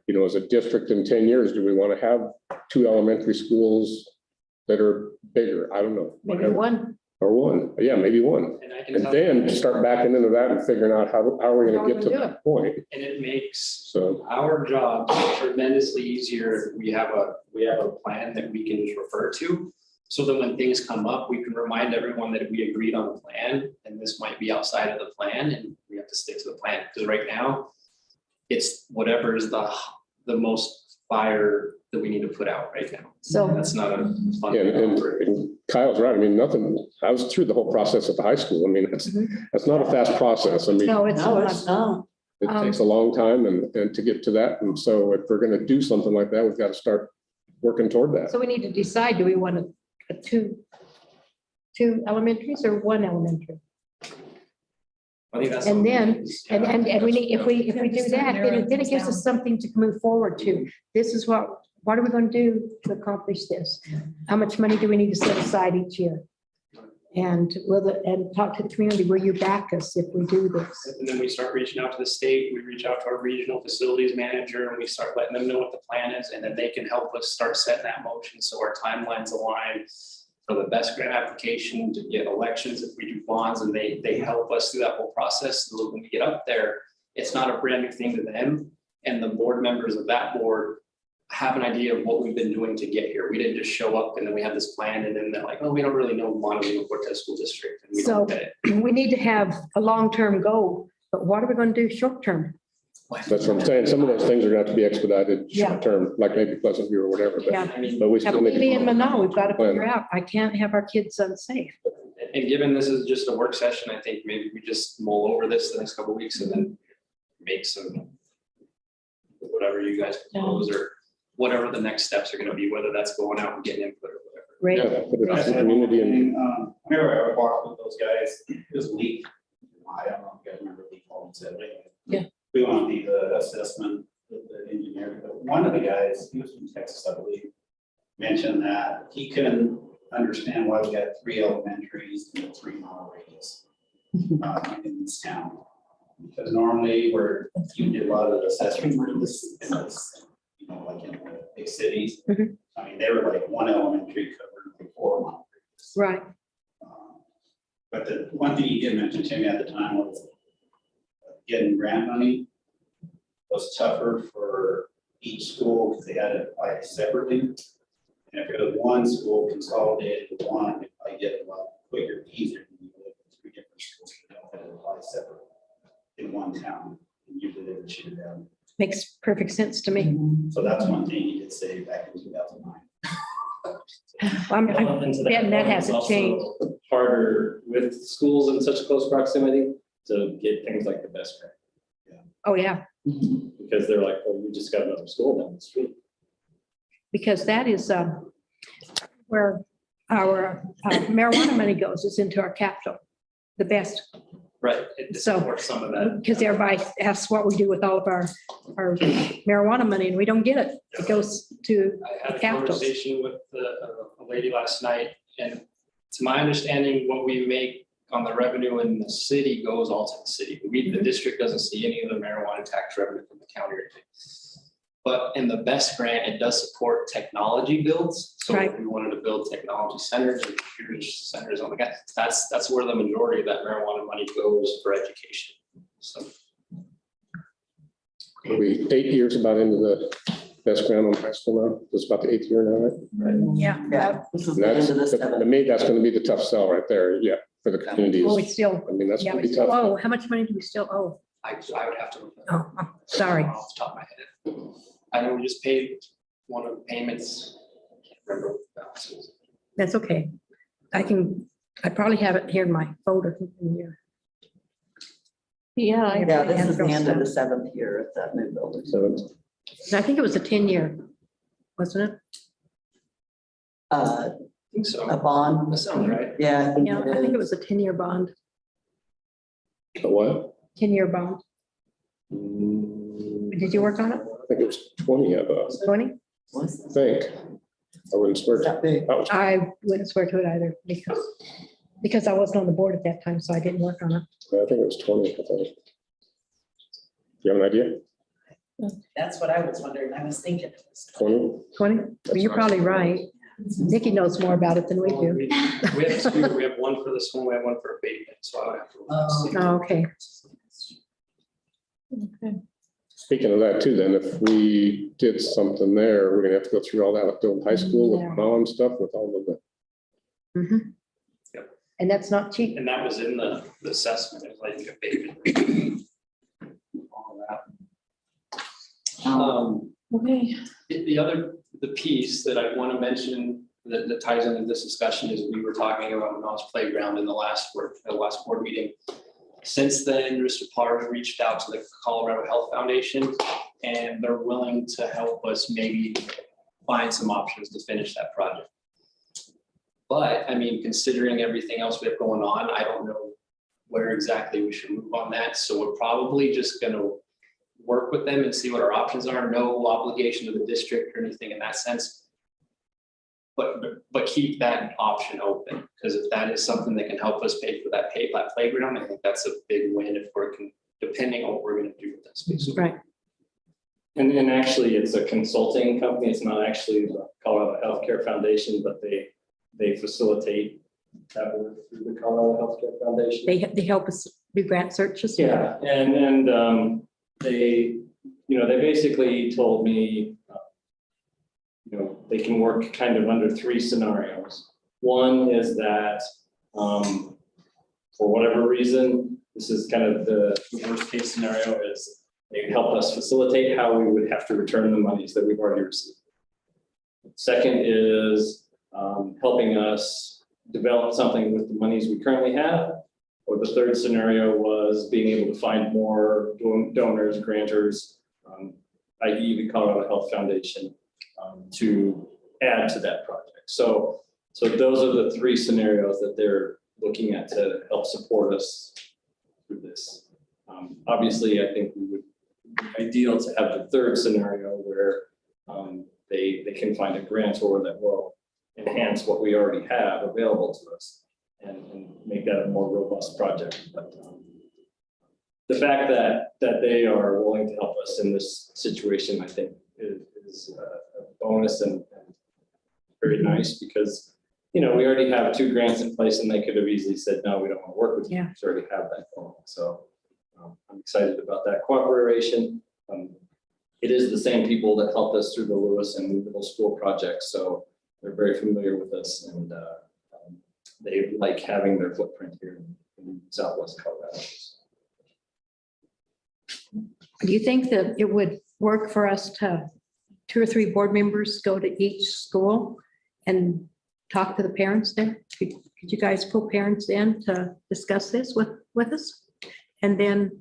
you know, as a district in 10 years, do we want to have 2 elementary schools that are bigger? I don't know. Maybe whatever. one. Or 1, yeah, maybe 1. And I can And tell, then start backing into that and figuring out how are we How going we're to get to gonna do that point. and it makes So, our job tremendously easier. We have a plan that we can just refer to. So that when things come up, we can remind everyone that we agreed on the plan and this might be outside of the plan and we have to stick to the plan. Because right now, it's whatever is the most fire that we need to put out right now. So, That's not a fun. yeah, and Kyle's right. I mean, I was through the whole process at the high school. I mean, that's not a fast process. I mean, no, it's No, it's not. not. it takes a long time and to get to that. And so if we're going to do something like that, we've got to start working toward that. So we need to decide, do we want a two elementaries or 1 elementary? I think that's. And then, something- and we need, if we do that, then it gives us something to move forward to. This is what are we going to do to accomplish this? How much money do we need to set aside each year? And and talk to the community, will you back us if we do this? And then we start reaching out to the state, we reach out to our regional facilities manager and we start letting them know what the plan is. And then they can help us start setting that motion. So our timelines align for the best grant application to get elections if we do bonds and they help us through that whole process. So that when we get up there, it's not a brand new thing to them. And the board members of that board have an idea of what we've been doing to get here. We didn't just show up and then we have this plan and then they're like, oh, we don't really know Montezuma-Cortez School District. And we So don't get it. we need to have a long-term goal, but what are we going to do short-term? That's what I'm saying. Some of those things are gonna have to be expedited Yeah. short term, like maybe Pleasant View or whatever, Yeah. I mean, but we Yeah, still but need. maybe in Manal, we've got to Plan. figure out, I can't have our kids unsafe. and given this is just a work session, I think maybe we just mull over this the next couple of weeks and then make some, whatever you guys propose or whatever the next steps are gonna be, whether that's going out and getting input or whatever. Great. Yeah, put it I out in said the community and whenever I walked with those guys, it was Lee. I don't know if you guys remember Lee Paul said, Yeah. we want to be the assessment, the engineer, but one of the guys, he was from Texas, I believe, mentioned that he couldn't understand why we had 3 elementaries and a 3-mile radius in this town. Because normally where you did a lot of the assessment, you know, like in the big cities, Mhm. I mean, they were like 1 elementary covered like 4-mile radius. Right. But the one thing he did mention to me at the time was getting grant money was tougher for each school because they had to apply separately. And if it was one school consolidated to one, I get it a lot quicker, easier than you live in 3 different schools that had to apply separately in one town. And usually they would shoot it down. Makes perfect sense to me. So that's one thing he did say back in 2009. I'm Into betting that point, it's hasn't also changed. Harder with schools in such close proximity to get things like the best grant, Oh, yeah, because they're like, oh, you just got another school down the street. because that is where our marijuana money goes, is into our capital, the best. Right, it So- supports some of that. Because everybody asks what we do with all of our marijuana money, and we don't get it. It goes to, I had a Capitals. conversation with a lady last night, and to my understanding, what we make on the revenue in the city goes all to the city. The district doesn't see any of the marijuana tax revenue from the county or anything. But in the best grant, it does support technology builds. So if Right. we wanted to build technology centers and computer centers on the gas, that's where the majority of that marijuana money goes for education. So are we 8 years about into the best grant on high school now? It's about the 8th year now, right? yeah. Yeah, this is And the end that's, of the to 7th. me, that's gonna be the tough sell right there, yeah, for the community. Oh, is- we still, I mean, that's yeah, gonna we be still tough. owe. How much money do we still owe? I would have to. Oh, sorry. Off the top of my head. I know we just paid one of the payments. I can't remember what the balance was. That's okay. I probably have it here in my folder from here. Yeah, Yeah, this is the end of the 7th year at that new building. So And I think it was a 10-year, wasn't it? I think so. A bond, That sounds right. yeah. I think Yeah, I think it was a 10-year bond, a what? 10-year bond. Did you work on it? I think it was 20 of us, 20? was. I think. I wouldn't swear. Is that big? That was- I wouldn't swear to it either because I wasn't on the board at that time, so I didn't work on it. I think it was 20, I think. Do you have an idea? That's what I was wondering. I was thinking. it was 20? 20? Well, you're probably right. Nikki knows more about it than we Well, do. We have two, we have one for this one, we have one for abatement, so I would have to. look and see. Oh, okay. Speaking of that too, then if we did something there, we're gonna have to go through all that with the high school Yeah. with mom and stuff with all of the. Mhm. Yep. And that's not cheap. And that was in the assessment, it was like abatement. All of that. Okay. The piece that I want to mention that ties into this discussion is we were talking about Menards Playground in the last board meeting. Since then, Mr. Parr reached out to the Colorado Health Foundation, and they're willing to help us maybe find some options to finish that project. But I mean, considering everything else we have going on, I don't know where exactly we should move on that. So we're probably just gonna work with them and see what our options are. No obligation to the district or anything in that sense. But keep that option open, because if that is something that can help us pay for that playground, I think that's a big win if we're depending on what we're gonna do with that space. Right. And actually, it's a consulting company. It's not actually the Colorado Healthcare Foundation, but they facilitate that work through the Colorado Healthcare Foundation. They help us do grant searches. Yeah, and they, they basically told me, they can work kind of under 3 scenarios. One is that, for whatever reason, this is kind of the worst case scenario is They helped us facilitate how we would have to return the monies that we've already received. Second is helping us develop something with the monies we currently have. Or the third scenario was being able to find more donors, grantors, i.e. the Colorado Health Foundation, to add to that project. So those are the three scenarios that they're looking at to help support us through this. Obviously, I think we would be ideal to have the third scenario where they can find a grantor that will enhance what we already have available to us and make that a more robust project. But the fact that they are willing to help us in this situation, I think, is a bonus and very nice because, you know, we already have 2 grants in place and they could have easily said, no, we don't want to work with you. Yeah. We already have that going. So I'm excited about that cooperation. It is the same people that helped us through the Lewis and middle school projects. So they're very familiar with us and they like having their footprint here in Southwest Colorado. Do you think that it would work for us to 2 or 3 board members go to each school and talk to the parents there? Could you guys pull parents in to discuss this with us? And then,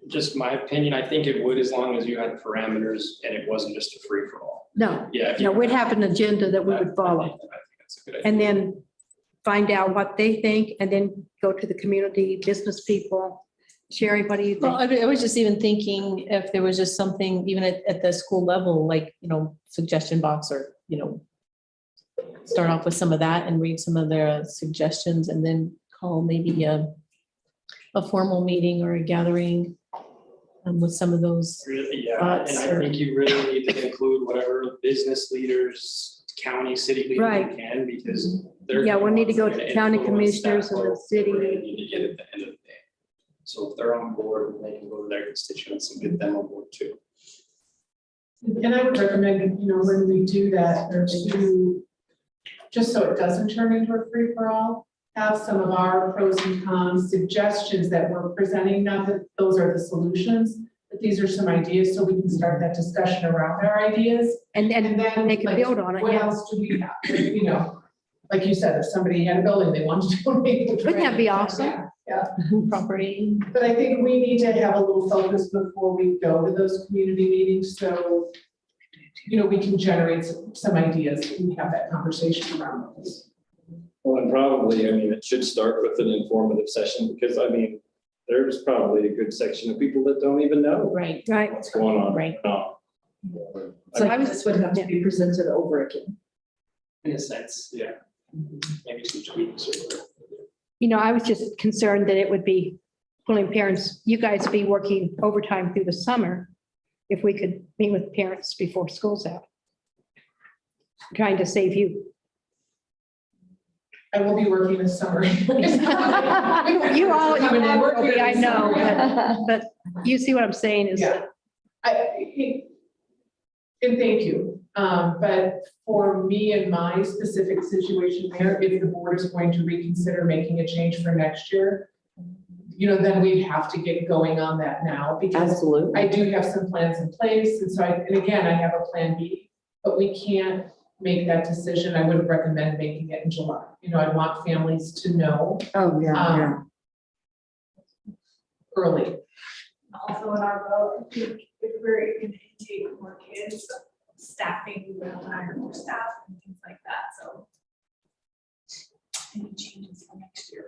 Just my opinion, I think it would as long as you had parameters and it wasn't just a free for all. no, Yeah. if no, you- we'd have an agenda that we would follow. I think that's a good idea. And then find out what they think and then go to the community, business people. Sherry, what do you Well, think? I was just even thinking if there was just something, even at the school level, like, you know, suggestion box or, you know, start off with some of that and read some of their suggestions and then call maybe a formal meeting or a gathering with some of those. Really, yeah, thoughts and I or- think you really need to include whatever business leaders, county, city leaders Right. you can, because they're. Yeah, the we'll need to ones go that are to gonna county influence that commissioners and the vote that city. we're gonna need to get at the end of the day. So if they're on board, they can go to their constituents and get them on board too. And I would recommend, you know, when we do that, or to, just so it doesn't turn into a free-for-all, have some of our pros and cons, suggestions that we're presenting, not that those are the solutions, but these are some ideas, so we can start that discussion around our ideas. And And then they can like, build on it, what yeah. else do we have? You know, like you said, if somebody had a building they wanted to donate. Wouldn't that be awesome? Yeah. Property. But I think we need to have a little focus before we go to those community meetings, so, you know, we can generate some ideas and have that conversation around those. Well, and probably, I mean, it should start with an informative session because, I mean, there's probably a good section of people that don't even know Right. Right. what's going on. Right. No. So I was- This would have to be presented over again. In a sense, yeah. Maybe some tweaks or. You know, I was just concerned that it would be pulling parents, you guys be working overtime through the summer. If we could meet with parents before school's out. Trying to save you. I will be working this summer. You all will be, I know, but you see what I'm saying is that, And thank you, but for me and my specific situation there, if the board is going to reconsider making a change for next year, you know, then we'd have to get going on that now, because Absolutely. I do have some plans in place, and so and again, I have a plan B, but we can't make that decision. I wouldn't recommend making it in July. You know, I'd want families to know Oh, yeah. early. Also in our vote, if we're going to take more kids, staffing, we will hire more staff and things like that, so. Any changes for next year?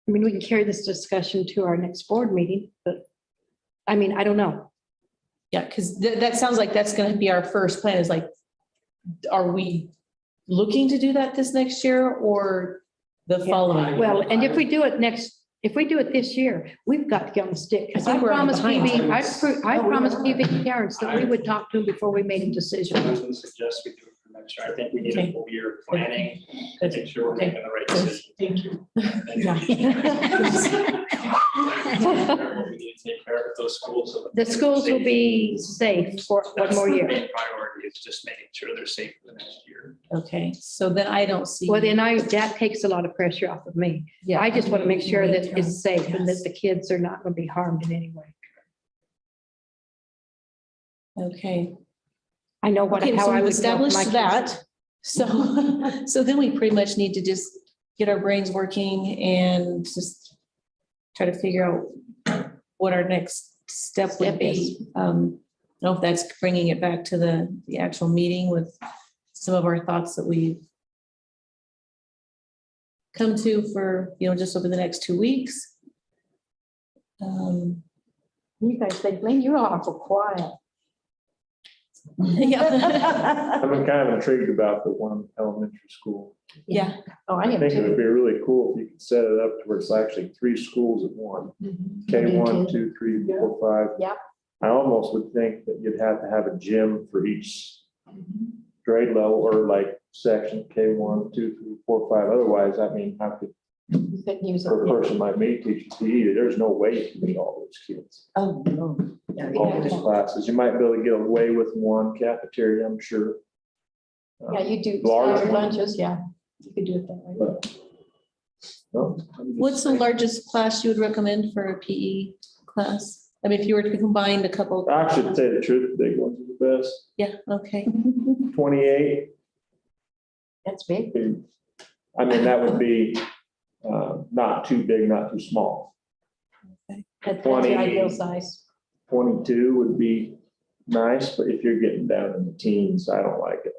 I mean, we can carry this discussion to our next board meeting, but I mean, I don't know. Yeah, because that sounds like that's gonna be our first plan is like, are we looking to do that this next year or the following? Well, and if we do it this year, we've got to get on the stick. Because I I think we're promised behind. PV, I promised PV parents that we would talk to them before we made a I decision. was gonna suggest we do it for next year. I think we need Okay. a full year of planning to make sure we're making the right decision. Thank you. We need to take care of those schools. so that The schools will be safe for one That's more the year. main priority is just making sure they're safe for the next year. Okay, so then I don't see. Well, then that takes a lot of pressure off of me. Yeah. I just want to make sure that it's safe and that the kids are not going to be harmed in any way. Okay. I know Okay, how so I we've would feel for my established kids. that. So then we pretty much need to just get our brains working and just try to figure out what our next step would Step be. is. I don't know if that's bringing it back to the actual meeting with some of our thoughts that we've come to for, just over the next 2 weeks. You guys, they blame you awful quiet. Yeah. I'm kind of intrigued about the one elementary school. Yeah. Oh, I I am think it would too. be really cool if you could set it up to where it's actually 3 schools at one. K1, 2, 3, 4, 5. Yep. I almost would think that you'd have to have a gym for each grade level or like section K1, 2, 3, 4, 5. Otherwise, I mean, how could, You couldn't use it. for a person like me teaching PE, there's no way you can meet all those kids. Oh, no. Yeah, All yeah. those classes. You might be able to get away with one cafeteria, I'm sure. Yeah, you do Large staggered one. lunches, yeah. You could do it that way. But, no, I'm just What's the saying. largest class you would recommend for a PE class? I mean, if you were to combine a couple. I should tell you the truth, the big ones are the best. Yeah, okay. 28. That's big. I mean, that would be not too big, not too small. That's 20. the ideal size. 22 would be nice, but if you're getting down in the teens, I don't like it.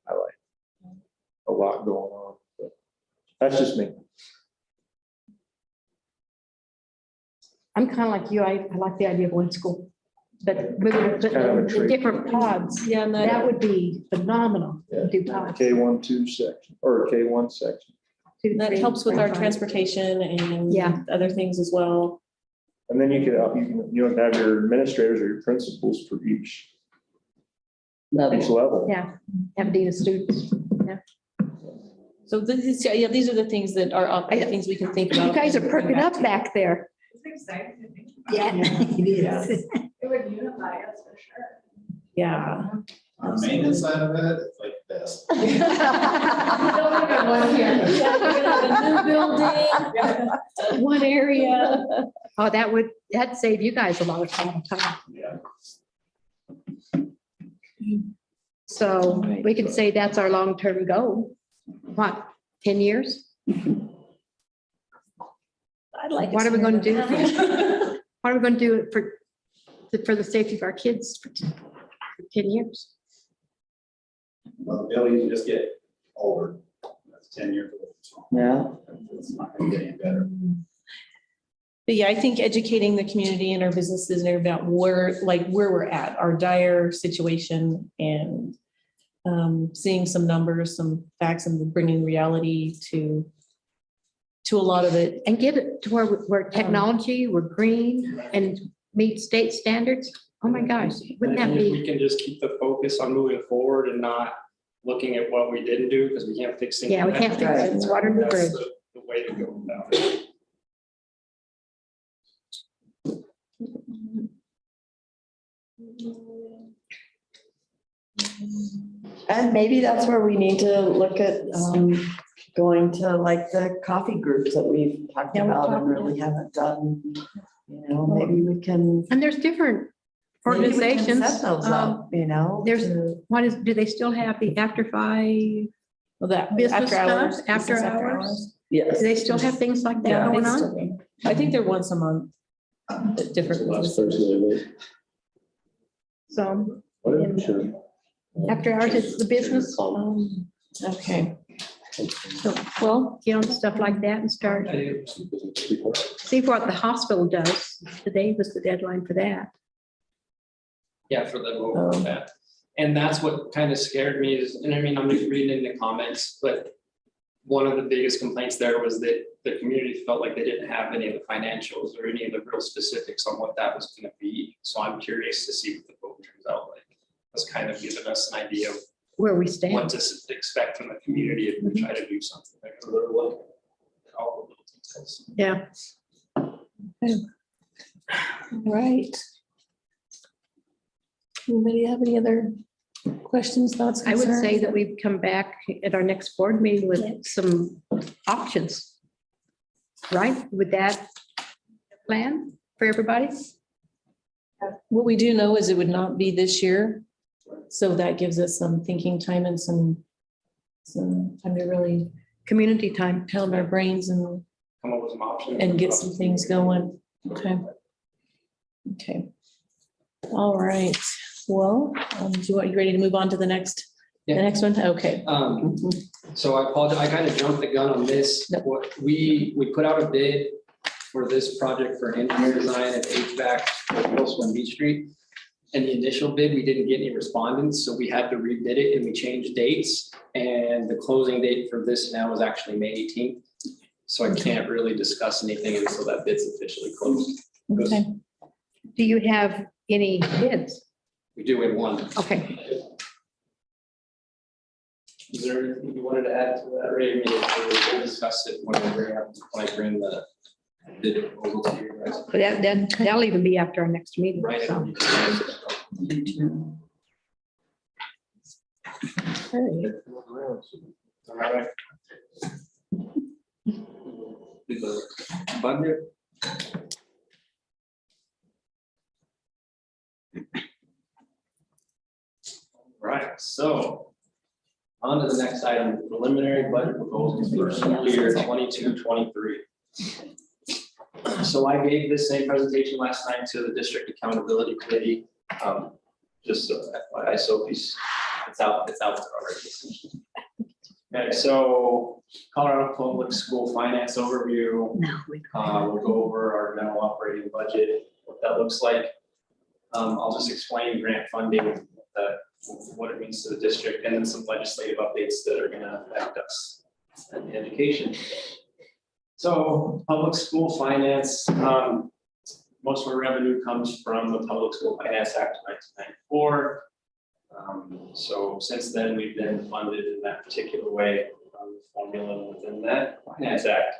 I like a lot going on. But that's just me. I'm kind of like you. I like the idea of one school. But the different pods, Yeah, and that would be phenomenal. Yeah. Do pods. K1, 2 section or K1 section. 2, that 3, helps with 4, our 5. transportation and Yeah. other things as well. And then you could, you don't have your administrators or your principals for each level. Yeah, have dean of students. So these are the things that are things we can think about. You guys are perking up back there. It's exciting to think about. Yeah. It would unify us for sure. Yeah. On the maintenance side of it, it's like this. Don't even want to hear. Yeah, you're gonna have a new building, one area. Oh, that'd save you guys a lot of time. Yeah. So we can say that's our long-term goal. What, 10 years? I'd like. What are we going to do? What are we going to do for the safety of our kids for 10 years? Well, the buildings just get older. That's 10 years old. Yeah. It's not gonna get any better. But yeah, I think educating the community and our businesses and about where we're at, our dire situation, and seeing some numbers, some facts, and bringing reality to a lot of it. And get it to where we're technology, we're green and meet state standards. Oh my gosh, wouldn't that And if we be? can just keep the focus on moving forward and not looking at what we didn't do, because we can't fix things. Yeah, we can't fix it. It's water under the That's bridge. the way to go about it. And maybe that's where we need to look at going to like the coffee groups that we've talked Yeah, we're about and talking, really haven't done. Maybe we can. And there's different maybe we can organizations. Set those up, There's, to- do they still have the after 5? Well, that Business after hours, stuff, after business hours? Yes. Do they still have things like that Yeah, going they on? still do. I think they're once a month. at Different. Last Thursday. So Whatever, sure. after hours, it's the business, Okay. So, well, get on stuff like that and start, see what the hospital does. Today was the deadline for that. Yeah, for them over that. And that's what kind of scared me is, and I mean, I'm just reading in the comments, but one of the biggest complaints there was that the community felt like they didn't have any of the financials or any of the real specifics on what that was gonna be. So I'm curious to see what the vote turns out like. That's kind of given us an idea of Where we what stand. to expect from the community if we try to do something. Like, they're like, all the little details. Yeah. right. Anybody have any other Questions, thoughts, I would concerns? say that we've come back at our next board meeting with some options. Right? Would that plan for everybody? What we do know is it would not be this year. So that gives us some thinking time and some time to really Community time. pound our brains and Come up with some options. get some things going. Okay. Okay. All right. Well, do you want, you ready to move on to the next one? Okay. So I apologize, I kind of jumped the gun on this. Nope. What we put out a bid for this project for engineer design and HVAC for Wilson and Beach Street. And the initial bid, we didn't get any respondents, so we had to rebid it and we changed dates. And the closing date for this now is actually May 18th. So I can't really discuss anything until that bid's officially closed. Okay. Do you have any bids? We do in one. Okay. Is there anything you wanted to add to that, Ray? I mean, we'll discuss it when I bring the bid proposal to you guys. But that'll even be after our next meeting. Right. So. All right. Do the budget. Right, so on to the next item, preliminary budget proposals for school year 22-23. So I gave this same presentation last night to the district accountability committee. Just so FYI, Sophie's, it's out there already. Okay, so Colorado Public School Finance Overview. We'll go over our general operating budget, what that looks like. I'll just explain grant funding, what it means to the district, and then some legislative updates that are gonna affect us in education. So public school finance, most of our revenue comes from the Public School Finance Act of 1994. So since then, we've been funded in that particular way, formula within that Finance Act.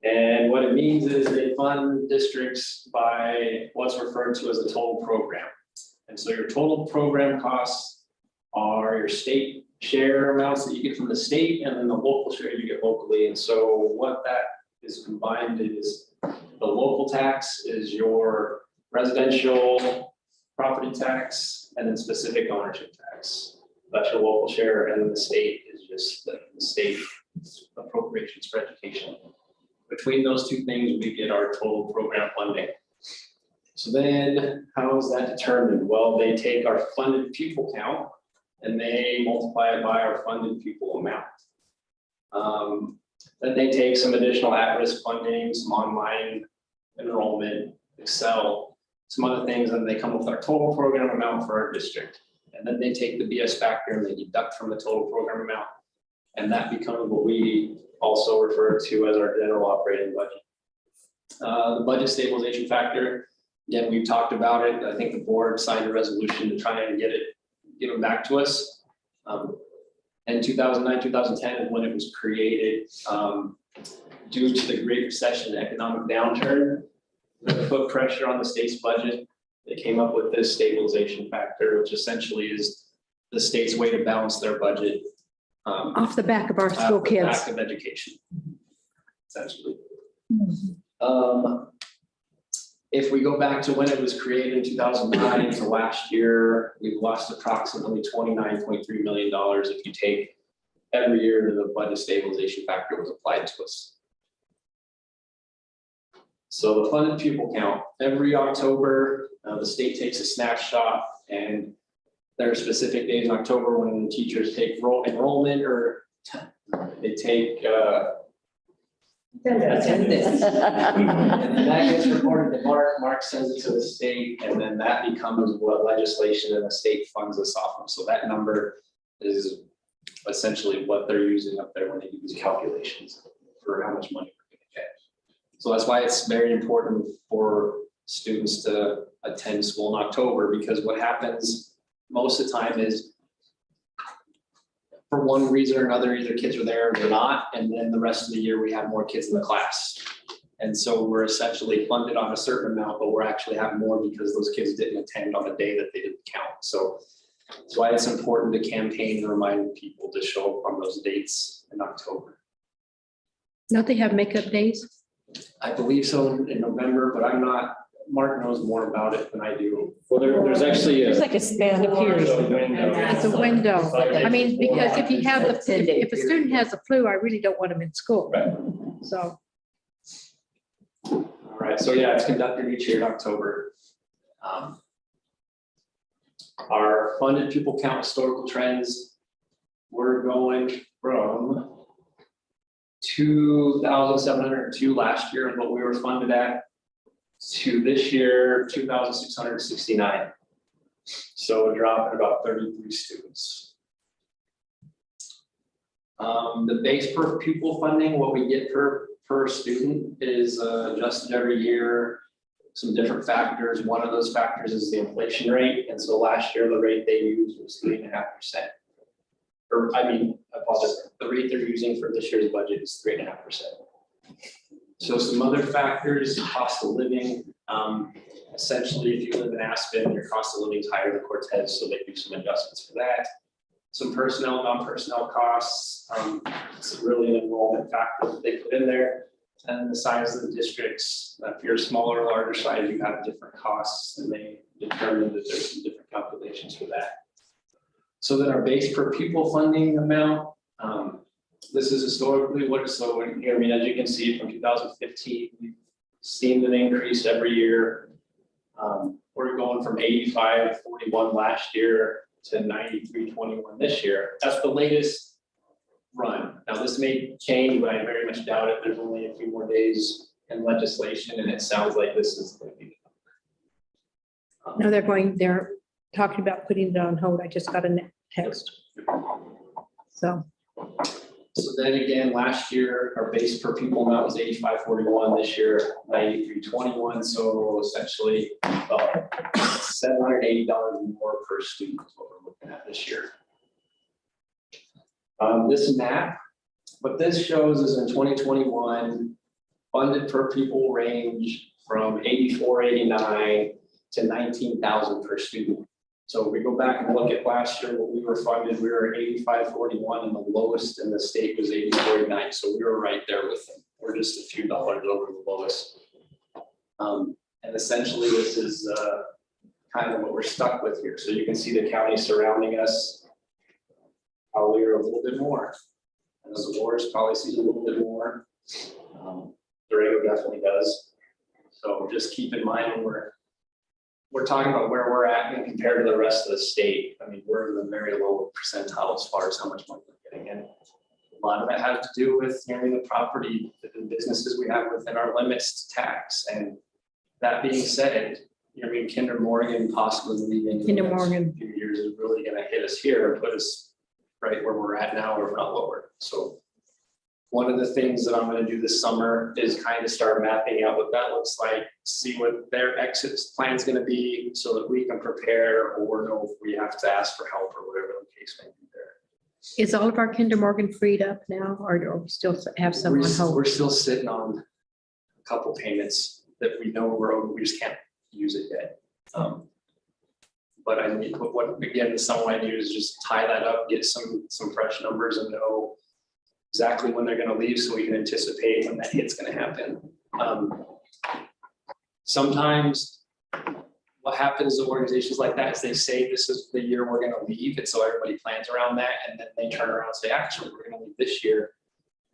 And what it means is they fund districts by what's referred to as a total program. And so your total program costs are your state share amounts that you get from the state, and then the local share you get locally. And so what that is combined is the local tax is your residential property tax, and then specific ownership tax. That's your local share, and then the state is just the state appropriations for education. Between those two things, we get our total program funding. So then how is that determined? Well, they take our funded pupil count and they multiply it by our funded pupil amount. Then they take some additional at-risk funding, some online enrollment, Excel, some other things, and they come up with our total program amount for our district. And then they take the BS factor and they deduct from the total program amount. And that becomes what we also refer to as our general operating budget. The budget stabilization factor, again, we've talked about it. I think the board signed a resolution to try and get them back to us. In 2009, 2010 is when it was created. Due to the Great Recession and economic downturn, that put pressure on the state's budget. They came up with this stabilization factor, which essentially is the state's way to balance their budget. Off the back of our school off the kids. back of education, essentially. If we go back to when it was created in 2009 to last year, we've lost approximately $29.3 million if you take every year that the budget stabilization factor was applied to us. So the funded pupil count, every October, the state takes a snapshot, and there are specific days in October when teachers take enrollment, or they take attendance. And then that gets reported to Mark, Mark sends it to the state, and then that becomes what legislation and the state funds us off of. So that number is essentially what they're using up there when they do these calculations for how much money we're gonna get. So that's why it's very important for students to attend school in October, because what happens most of the time is, for one reason or another, either kids are there or they're not, and then the rest of the year we have more kids in the class. And so we're essentially funded on a certain amount, but we're actually having more because those kids didn't attend on a day that they didn't count. So That's why it's important to campaign and remind people to show up on those dates in October. Don't they have makeup days? I believe so in November, but I'm not, Mark knows more about it than I do. Well, there's actually There's like a span of years. It's a window. I mean, because if you have if a student has a flu, I really don't want them in school. Right. So, All right, so yeah, it's conducted each year in October. Our funded pupil count historical trends, we're going from 2,702 last year is what we were funded at to this year, 2,669. So a drop in about 33 students. The base per pupil funding, what we get per student is adjusted every year. Some different factors. One of those factors is the inflation rate. And so last year, the rate they used was 3.5%. Or I mean, I apologize, the rate they're using for this year's budget is 3.5%. So some other factors, cost of living. Essentially, if you live in Aspen, your cost of living is higher than Cortez, so they do some adjustments for that. Some personnel, non-personnel costs. It's really an enrollment factor that they put in there. And the size of the districts, if you're smaller or larger size, you have different costs, and they determine that there's some different calculations for that. So then our base per pupil funding amount, this is historically what is so in here. I mean, as you can see from 2015, we've seen an increase every year. We're going from 85.41 last year to 93.21 this year. That's the latest run. Now, this may change, but I very much doubt it. There's only a few more days in legislation, and it sounds like this is going to be. no, they're talking about putting it on hold. I just got a text. So, Then again, last year, our base per pupil amount was 85.41. This year, 93.21. So essentially, about $780 more per student is what we're looking at this year. This map, what this shows is in 2021, funded per pupil range from 84.89 to 19,000 per student. So if we go back and look at last year, what we were funded, we were at 85.41, and the lowest in the state was 84.89. So we were right there with them. We're just a few dollars over the lowest. And essentially, this is kind of what we're stuck with here. So you can see the county surrounding us. Probably are a little bit more. And the Dolores probably sees a little bit more. Durango definitely does. So just keep in mind when we're talking about where we're at and compared to the rest of the state. I mean, we're in the very low percentile as far as how much money we're getting in. A lot of it has to do with the property, the businesses we have within our limits to tax. And that being said, Kinder Morgan possibly leaving in the next few years is really going to hit us here and put us right where we're at now, or if not lower. So one of the things that I'm going to do this summer is kind of start mapping out what that looks like, see what their exit plan is going to be so that we can prepare or know if we have to ask for help or whatever the case may be there. is all of our Kinder Morgan freed up now, or do we still have some on hold? We're still sitting on a couple payments that we know we're owed, we just can't use it yet. But I need, what again, the summer I do is just tie that up, get some fresh numbers and know exactly when they're gonna leave so we can anticipate when that hit's gonna happen. Sometimes what happens to organizations like that is they say this is the year we're gonna leave, and so everybody plans around that, and then they turn around and say, actually, we're gonna leave this year.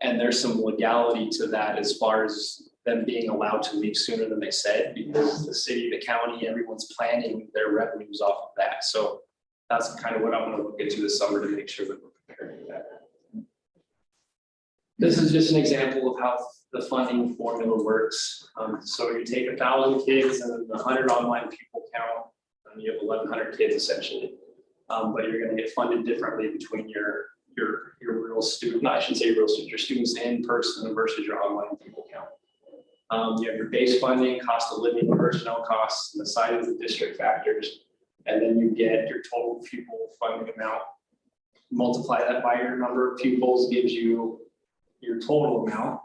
And there's some legality to that as far as them being allowed to leave sooner than they said, because the city, the county, everyone's planning their revenues off of that. So that's kind of what I'm gonna look into this summer to make sure that we're preparing for that. This is just an example of how the funding formula works. So you take 1,000 kids and 100 online pupil count, and you have 1,100 kids essentially. But you're gonna get funded differently between your real student, I shouldn't say real student, your students in person versus your online pupil count. You have your base funding, cost of living, personnel costs, and the size of the district factors. And then you get your total pupil funding amount. Multiply that by your number of pupils, gives you your total amount.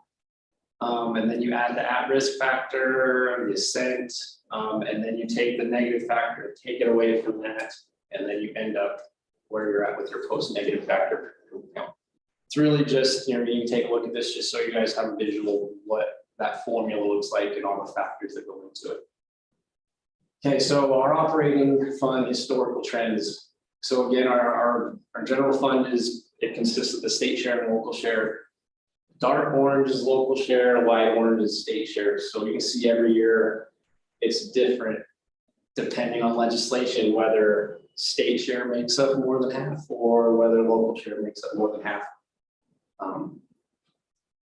And then you add the at-risk factor, the ascent, and then you take the negative factor, take it away from that, and then you end up where you're at with your post-negative factor. It's really just, you can take a look at this just so you guys have a visual of what that formula looks like and all the factors that go into it. Okay, so our operating fund historical trends. So again, our general fund it consists of the state share and local share. Dark orange is local share, light orange is state share. So you can see every year it's different depending on legislation, whether state share makes up more than half or whether local share makes up more than half.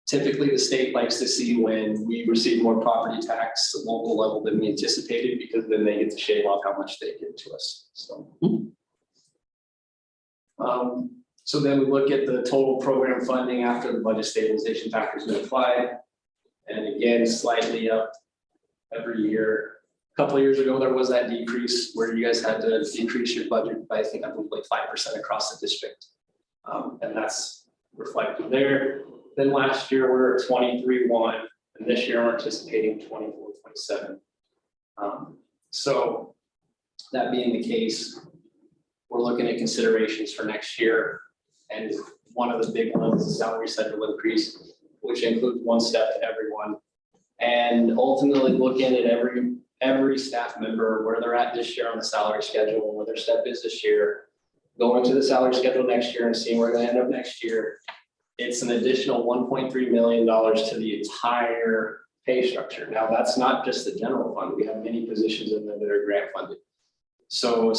Typically, the state likes to see when we receive more property tax at local level than we anticipated, because then they get to shave off how much they give to us. So, so then we look at the total program funding after the budget stabilization factor has been applied. And again, slightly up every year. A couple of years ago, there was that decrease where you guys had to decrease your budget by, I believe like 5% across the district. And that's reflected there. Then last year, we were at 23.1, and this year we're anticipating 24.27. So that being the case, we're looking at considerations for next year. And one of the big ones is salary schedule increase, which includes one step to everyone. And ultimately looking at every staff member, where they're at this year on the salary schedule, and where their step is this year, going to the salary schedule next year and seeing where they end up next year. It's an additional $1.3 million to the entire pay structure. Now, that's not just the general fund. We have many positions in there that are grant funded. So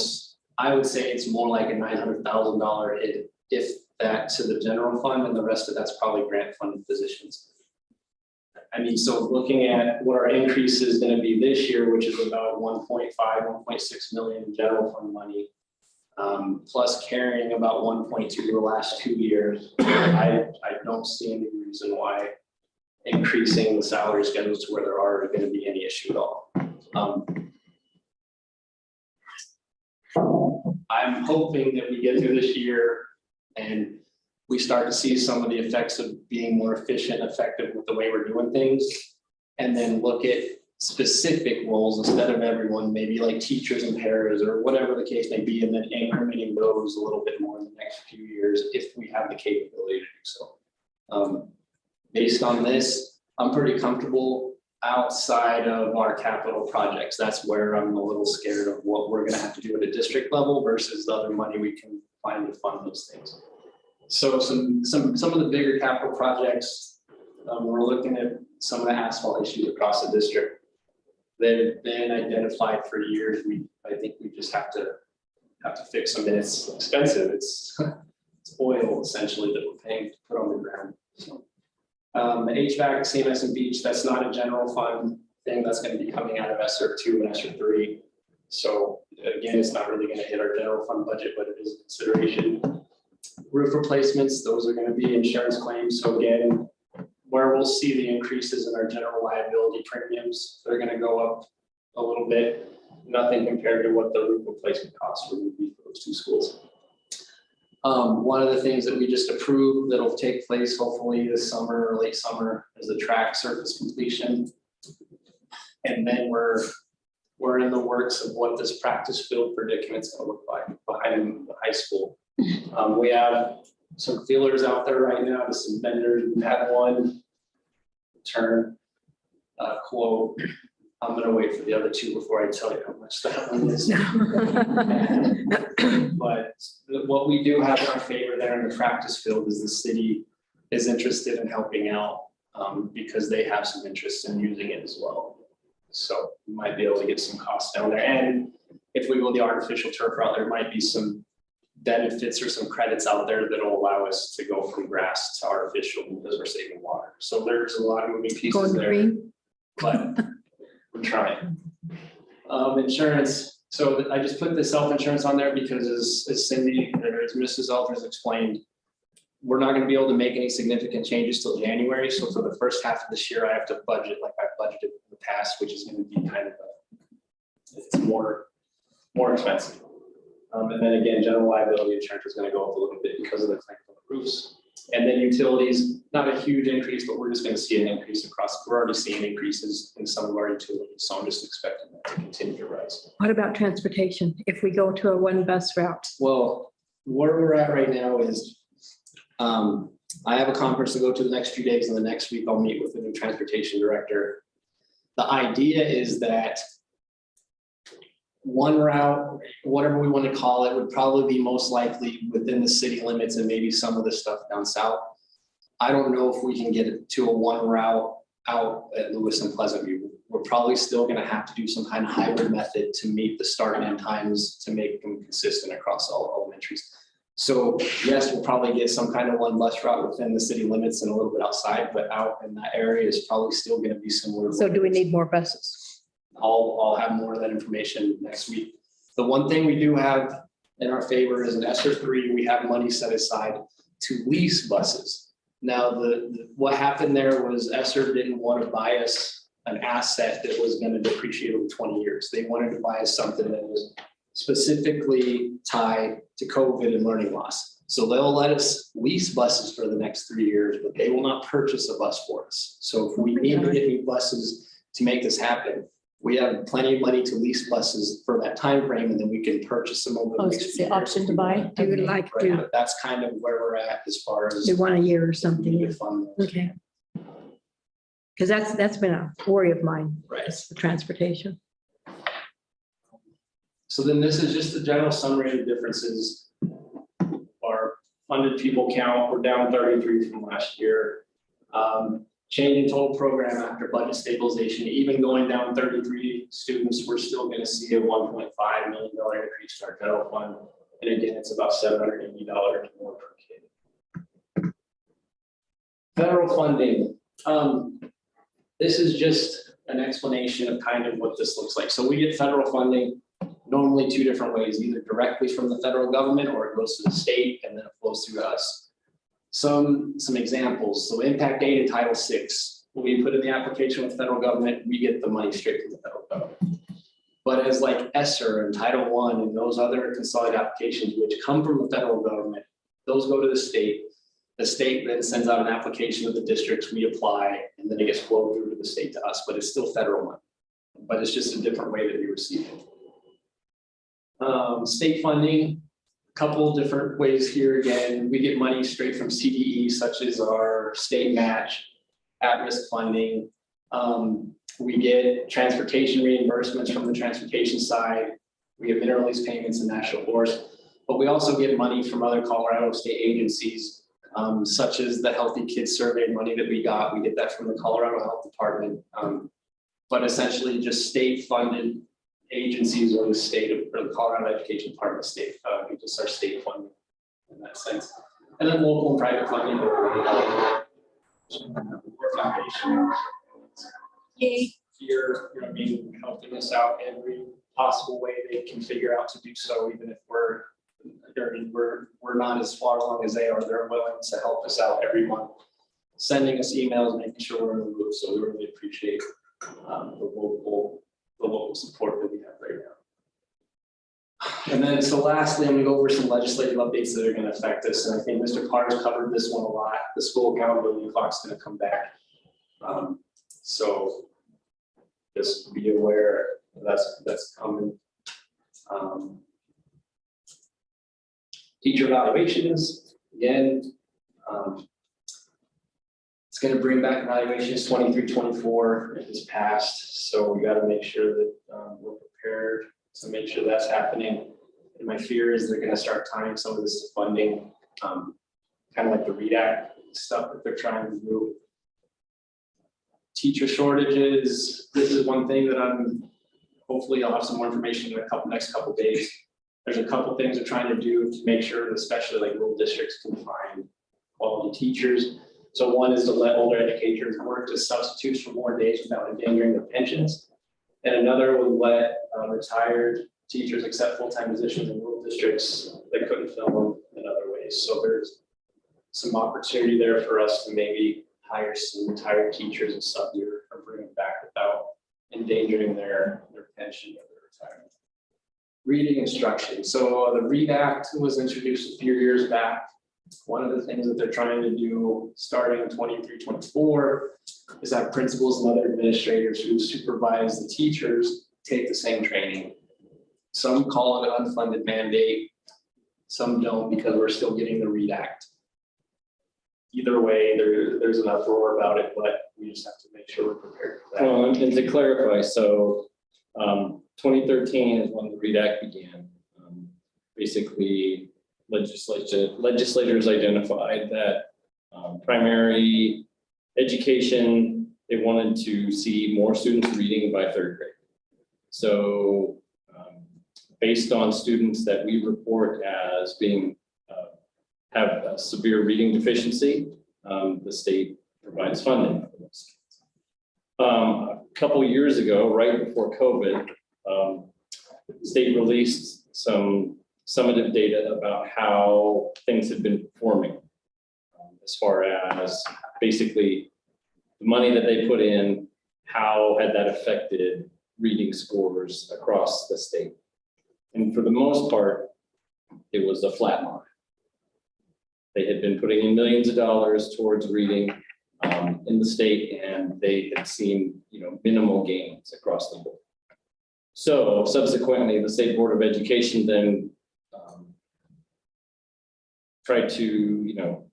I would say it's more like a $900,000 hit, if that, to the general fund, and the rest of that's probably grant funded positions. I mean, so looking at what our increase is going to be this year, which is about 1.5, 1.6 million in general fund money, plus carrying about 1.2 the last 2 years, I don't see any reason why increasing the salary schedules to where there are going to be any issue at all. I'm hoping that we get through this year and we start to see some of the effects of being more efficient, effective with the way we're doing things, and then look at specific roles instead of everyone, maybe like teachers and paras or whatever the case may be, and then incrementing those a little bit more in the next few years if we have the capability to do so. Based on this, I'm pretty comfortable outside of our capital projects. That's where I'm a little scared of what we're going to have to do at a district level versus the other money we can find to fund those things. So some of the bigger capital projects, we're looking at some of the asphalt issues across the district. They've been identified for years. I think we just have to fix them, and it's expensive. It's oil essentially that we're paying to put on the ground. So, HVAC, CMS and beach, that's not a general fund thing. That's going to be coming out of ESSER 2 and ESSER 3. So again, it's not really going to hit our general fund budget, but it is a consideration. Roof replacements, those are going to be insurance claims. So again, where we'll see the increases in our general liability premiums, they're going to go up a little bit. Nothing compared to what the roof replacement costs would be for those two schools. One of the things that we just approved that'll take place hopefully this summer or late summer is the track surface completion. And then we're in the works of what this practice field predicament's going to look like behind the high school. We have some feelers out there right now to some vendors. We've had one turn quote. I'm going to wait for the other two before I tell you how much that one is. But what we do have in our favor there in the practice field is the city is interested in helping out because they have some interest in using it as well. So we might be able to get some costs down there. And if we go the artificial turf route, there might be some benefits or some credits out there that will allow us to go from grass to artificial because we're saving water. So there's a lot of moving pieces there, but we're trying. Insurance. So I just put the self-insurance on there because as Cindy or as Mrs. Elders explained, we're not going to be able to make any significant changes till January. So for the first half of this year, I have to budget like I've budgeted in the past, which is going to be kind of it's more expensive. And then again, general liability insurance is going to go up a little bit because of the claim on the roofs. And then utilities, not a huge increase, but we're just gonna see an increase across, we're already seeing increases in some of our utilities, so I'm just expecting that to continue to rise. What about transportation? If we go to a one bus route? Well, where we're at right now is, I have a conference to go to the next few days, and the next week I'll meet with the new transportation director. The idea is that one route, whatever we want to call it, would probably be most likely within the city limits and maybe some of the stuff down south. I don't know if we can get it to a one route out at Lewis and Pleasant View. We're probably still going to have to do some kind of hybrid method to meet the start and end times to make them consistent across all elementaries. So yes, we'll probably get some kind of one bus route within the city limits and a little bit outside, but out in that area is probably still going to be similar. So do we need more buses? I'll have more of that information next week. The one thing we do have in our favor is in ESSER 3, we have money set aside to lease buses. Now, what happened there was ESSER didn't want to buy us an asset that was going to depreciate over 20 years. They wanted to buy us something that was specifically tied to COVID and learning loss. So they'll let us lease buses for the next 3 years, but they will not purchase a bus for us. So if we need to get new buses to make this happen, we have plenty of money to lease buses for that time frame, and then we can purchase them over the Oh, next it's few the years. option to buy? Do you like to But that's kind of where we're at as far as. do 1 a year or we something? need to fund those. Okay. Because that's been a worry of mine, Right. is the transportation. So then this is just the general summary of the differences. Our funded pupil count, we're down 33 from last year. Change in total program after budget stabilization, even going down 33 students, we're still going to see a $1.5 million increase to our federal fund. And again, it's about $780 more per kid. Federal funding. This is just an explanation of kind of what this looks like. So we get federal funding normally 2 different ways, either directly from the federal government or it goes to the state and then it flows through us. Some examples. So impact aid in Title VI. When we put in the application with the federal government, we get the money straight from the federal government. But as like ESSER and Title I and those other consolidated applications which come from the federal government, those go to the state. The state then sends out an application to the districts, we apply, and then it gets flowed through to the state to us, but it's still federal money. But it's just a different way that we receive it. State funding. Couple different ways here again. We get money straight from CDE, such as our state match, at-risk funding. We get transportation reimbursements from the transportation side. We get mineral lease payments and national forest, but we also get money from other Colorado state agencies, such as the Healthy Kids Survey money that we got. We get that from the Colorado Health Department, but essentially just state funded agencies or the state of, or the Colorado Education Department state, just our state funding in that sense. And then local and private funding. Foundation. Here, you know, being helping us out every possible way they can figure out to do so, even if we're not as far along as they are, they're willing to help us out every month, sending us emails, making sure we're in the loop. So we really appreciate the local support that we have right now. And then, so lastly, I'm gonna go over some legislative updates that are gonna affect us. And I think Mr. Carter's covered this one a lot. The school accountability clock's gonna come back. So just be aware that's coming. Teacher evaluations, again, it's going to bring back evaluations 23-24 it has passed. So we got to make sure that we're prepared to make sure that's happening. And my fear is they're going to start tying some of this to funding, kind of like the READ Act stuff that they're trying to do. Teacher shortages. This is one thing that hopefully I'll have some more information in next couple of days. There's a couple things they're trying to do to make sure that especially like rural districts can find quality teachers. So one is to let older educators work as substitutes for more days without endangering their pensions. And another would let retired teachers accept full-time positions in rural districts that couldn't fill them in other ways. So there's some opportunity there for us to maybe hire some retired teachers and sub-year or bring them back without endangering their pension or their retirement. Reading instruction. So the READ Act was introduced a few years back. One of the things that they're trying to do, starting 23-24, is have principals and other administrators who supervise the teachers take the same training. Some call it an unfunded mandate, some don't because we're still getting the READ Act. Either way, there's an uproar about it, but we just have to make sure we're prepared for that. Well, and to clarify, so 2013 is when the READ Act began. Basically, legislators identified that primary education, they wanted to see more students reading by 3rd grade. So based on students that we report as being have a severe reading deficiency, the state provides funding for those. A couple years ago, right before COVID, the state released some summative data about how things had been performing, as far as basically the money that they put in, how had that affected reading scores across the state. And for the most part, it was a flat mark. They had been putting in millions of dollars towards reading in the state, and they had seen, minimal gains across the board. So subsequently, the State Board of Education then tried to,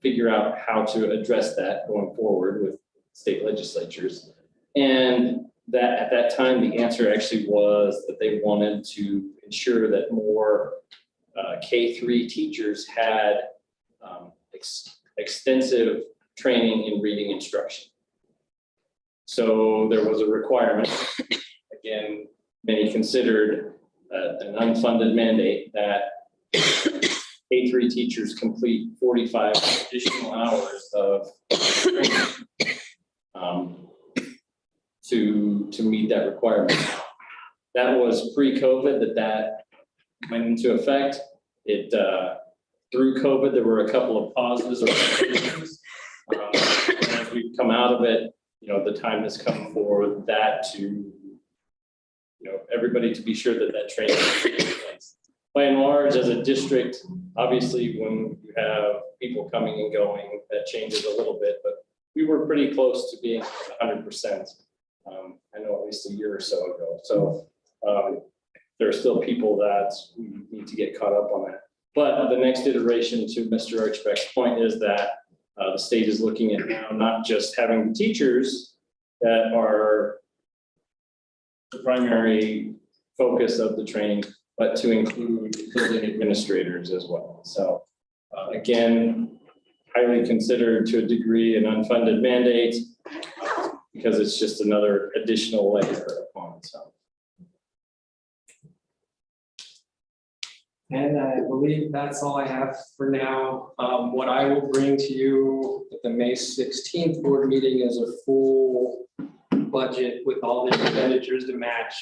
figure out how to address that going forward with state legislatures. And that at that time, the answer actually was that they wanted to ensure that more K-3 teachers had extensive training in reading instruction. So there was a requirement, again, many considered an unfunded mandate, that K-3 teachers complete 45 additional hours of training to meet that requirement. That was pre-COVID that went into effect. Through COVID, there were a couple of pauses or changes. And as we've come out of it, the time has come for that to, everybody to be sure that training is taking place. By and large, as a district, obviously, when you have people coming and going, that changes a little bit, but we were pretty close to being 100%. I know at least a year or so ago. So there are still people that we need to get caught up on that. But the next iteration, to Mr. Archbeck's point, is that the state is looking at now not just having the teachers that are the primary focus of the training, but to include building administrators as well. So again, highly considered to a degree an unfunded mandate because it's just another additional layer upon itself. And I believe that's all I have for now. What I will bring to you at the May 16th board meeting is a full budget with all the expenditures to match.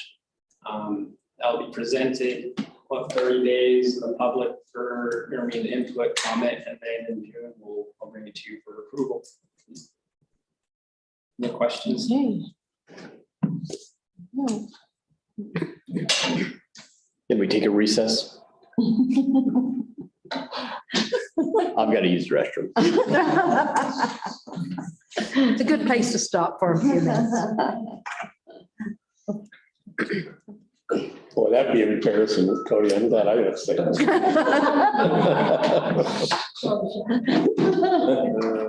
That'll be presented, 30 days to the public for, input, comment, and then in June, I'll bring it to you for approval. Any questions? Okay. No. Can we take a recess? I've got to use the restroom. It's a good place to stop for a few minutes. Boy, that'd be a comparison with Cody. I'm glad I didn't say that.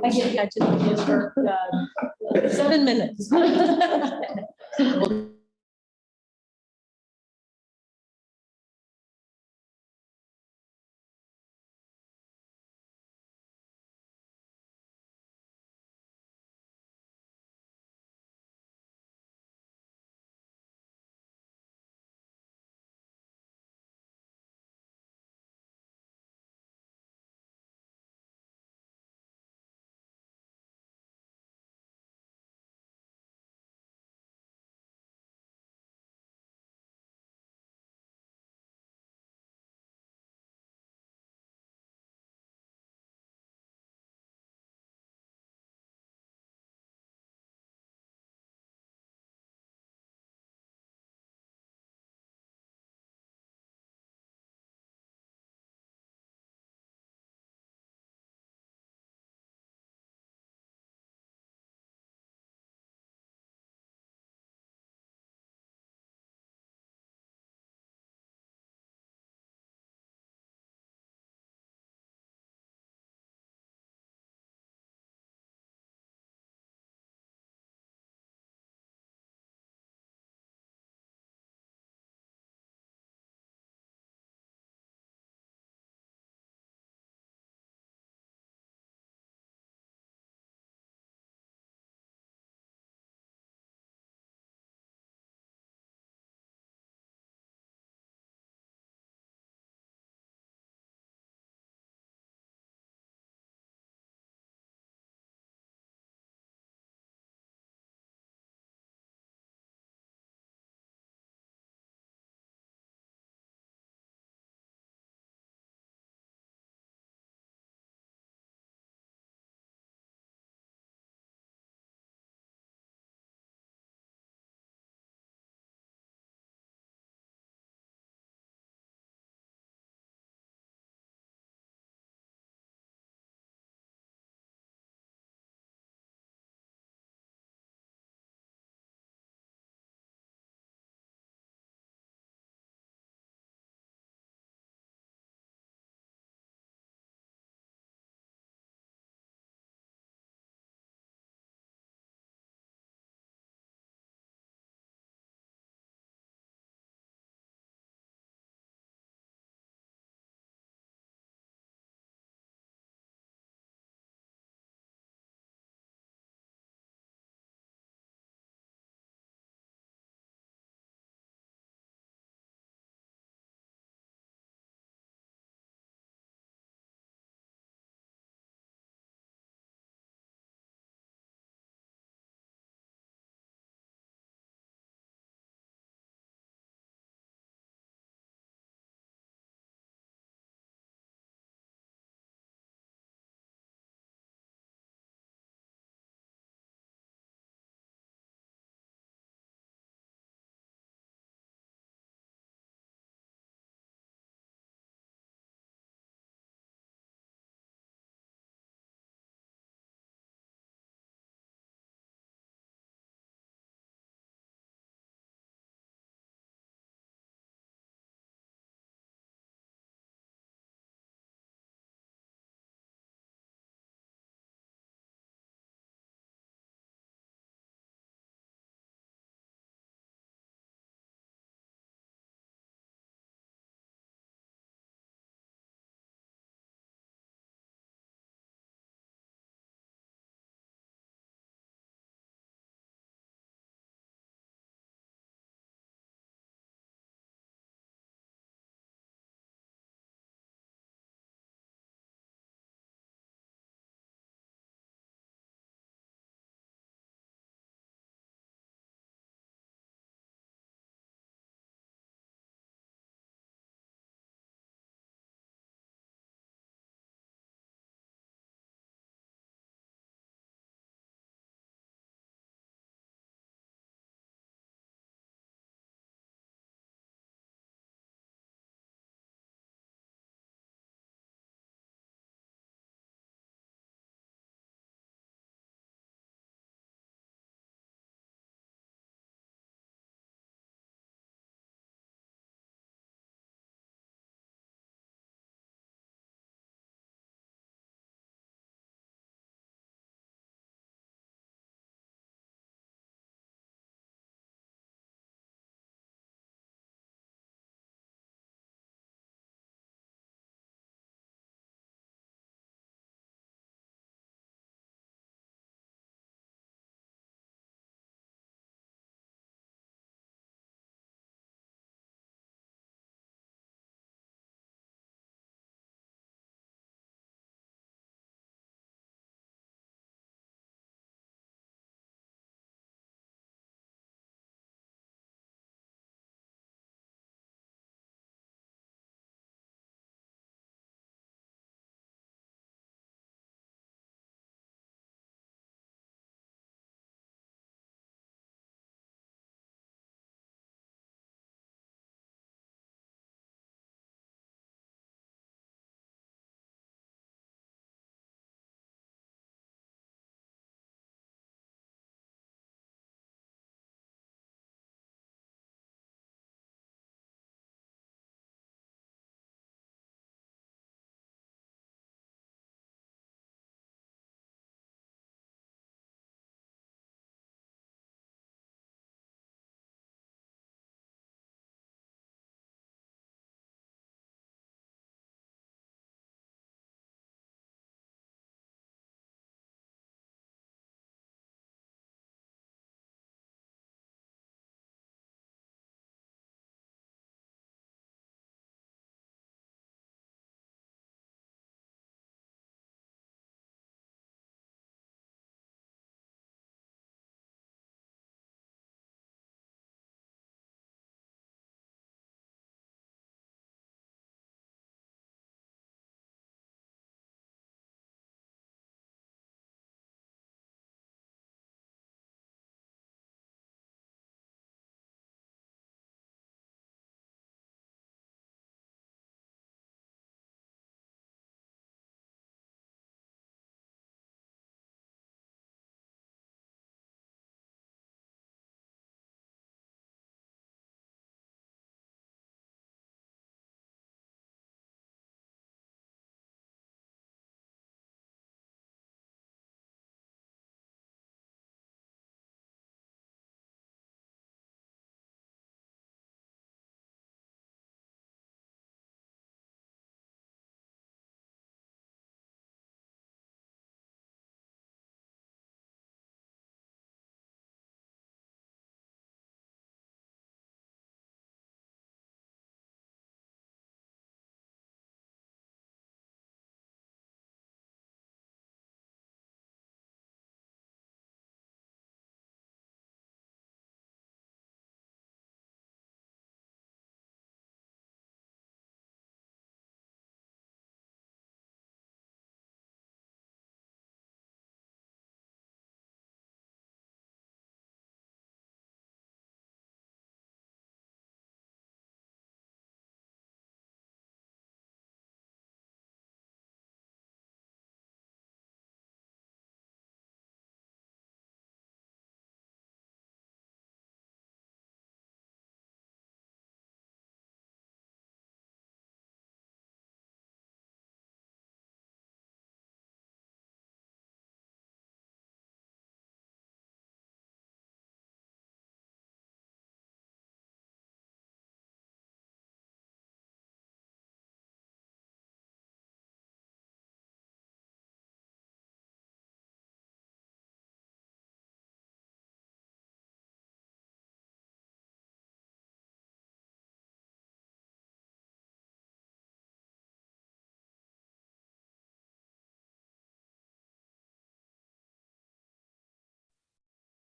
I get to for 7 minutes.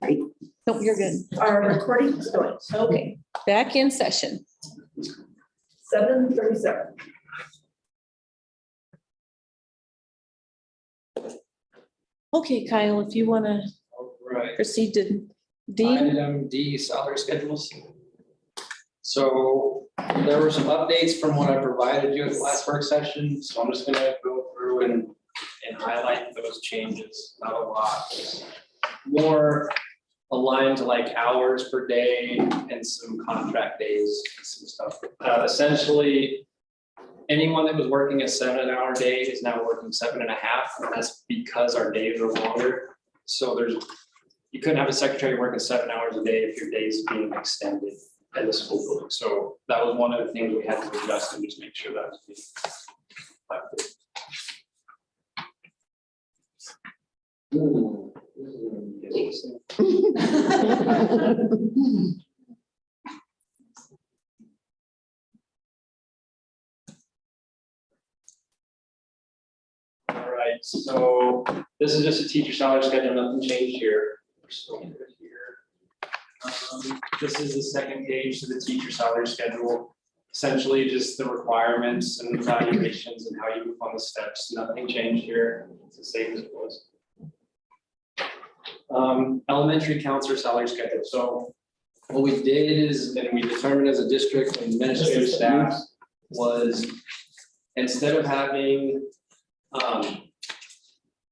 Nope, you're good. Our recording is going, Okay, back in session. 7:37. Okay, Kyle, if you want to All right. proceed to D. Item D, salary schedules. So there were some updates from what I provided you at the last work session, so I'm just gonna go through and highlight those changes, not a lot. More aligned to like hours per day and some contract days and some stuff. Essentially, anyone that was working a 7-hour day is now working 7.5, and that's because our days are longer. So you couldn't have a secretary working 7 hours a day if your days being extended at the school building. So that was one of the things we had to adjust and just make sure that was being reflected. Ooh, this is gonna be interesting. All right, so this is just a teacher salary schedule, nothing changed here. We're still good here. This is the second page to the teacher salary schedule. Essentially just the requirements and evaluations and how you move on the steps. Nothing changed here. It's the same as it was. Elementary counselor salary schedule. So what we did is, and we determined as a district and administrative staff, was instead of having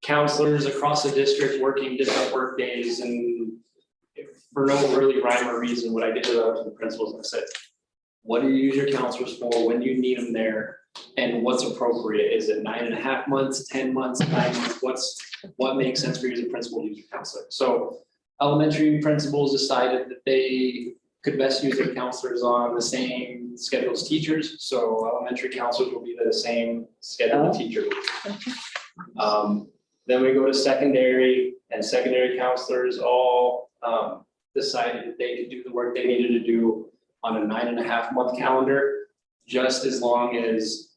counselors across the district working different work days and for no really rhyme or reason, what I did was I went to the principals and I said, what do you use your counselors for? When do you need them there? And what's appropriate? Is it 9.5 months, 10 months, 9 months? What makes sense for you as a principal to use your counselor? So elementary principals decided that they could best use their counselors on the same schedule as teachers. So elementary counselors will be the same schedule as teachers. Then we go to secondary, and secondary counselors all decided that they could do the work they needed to do on a 9.5 month calendar, just as long as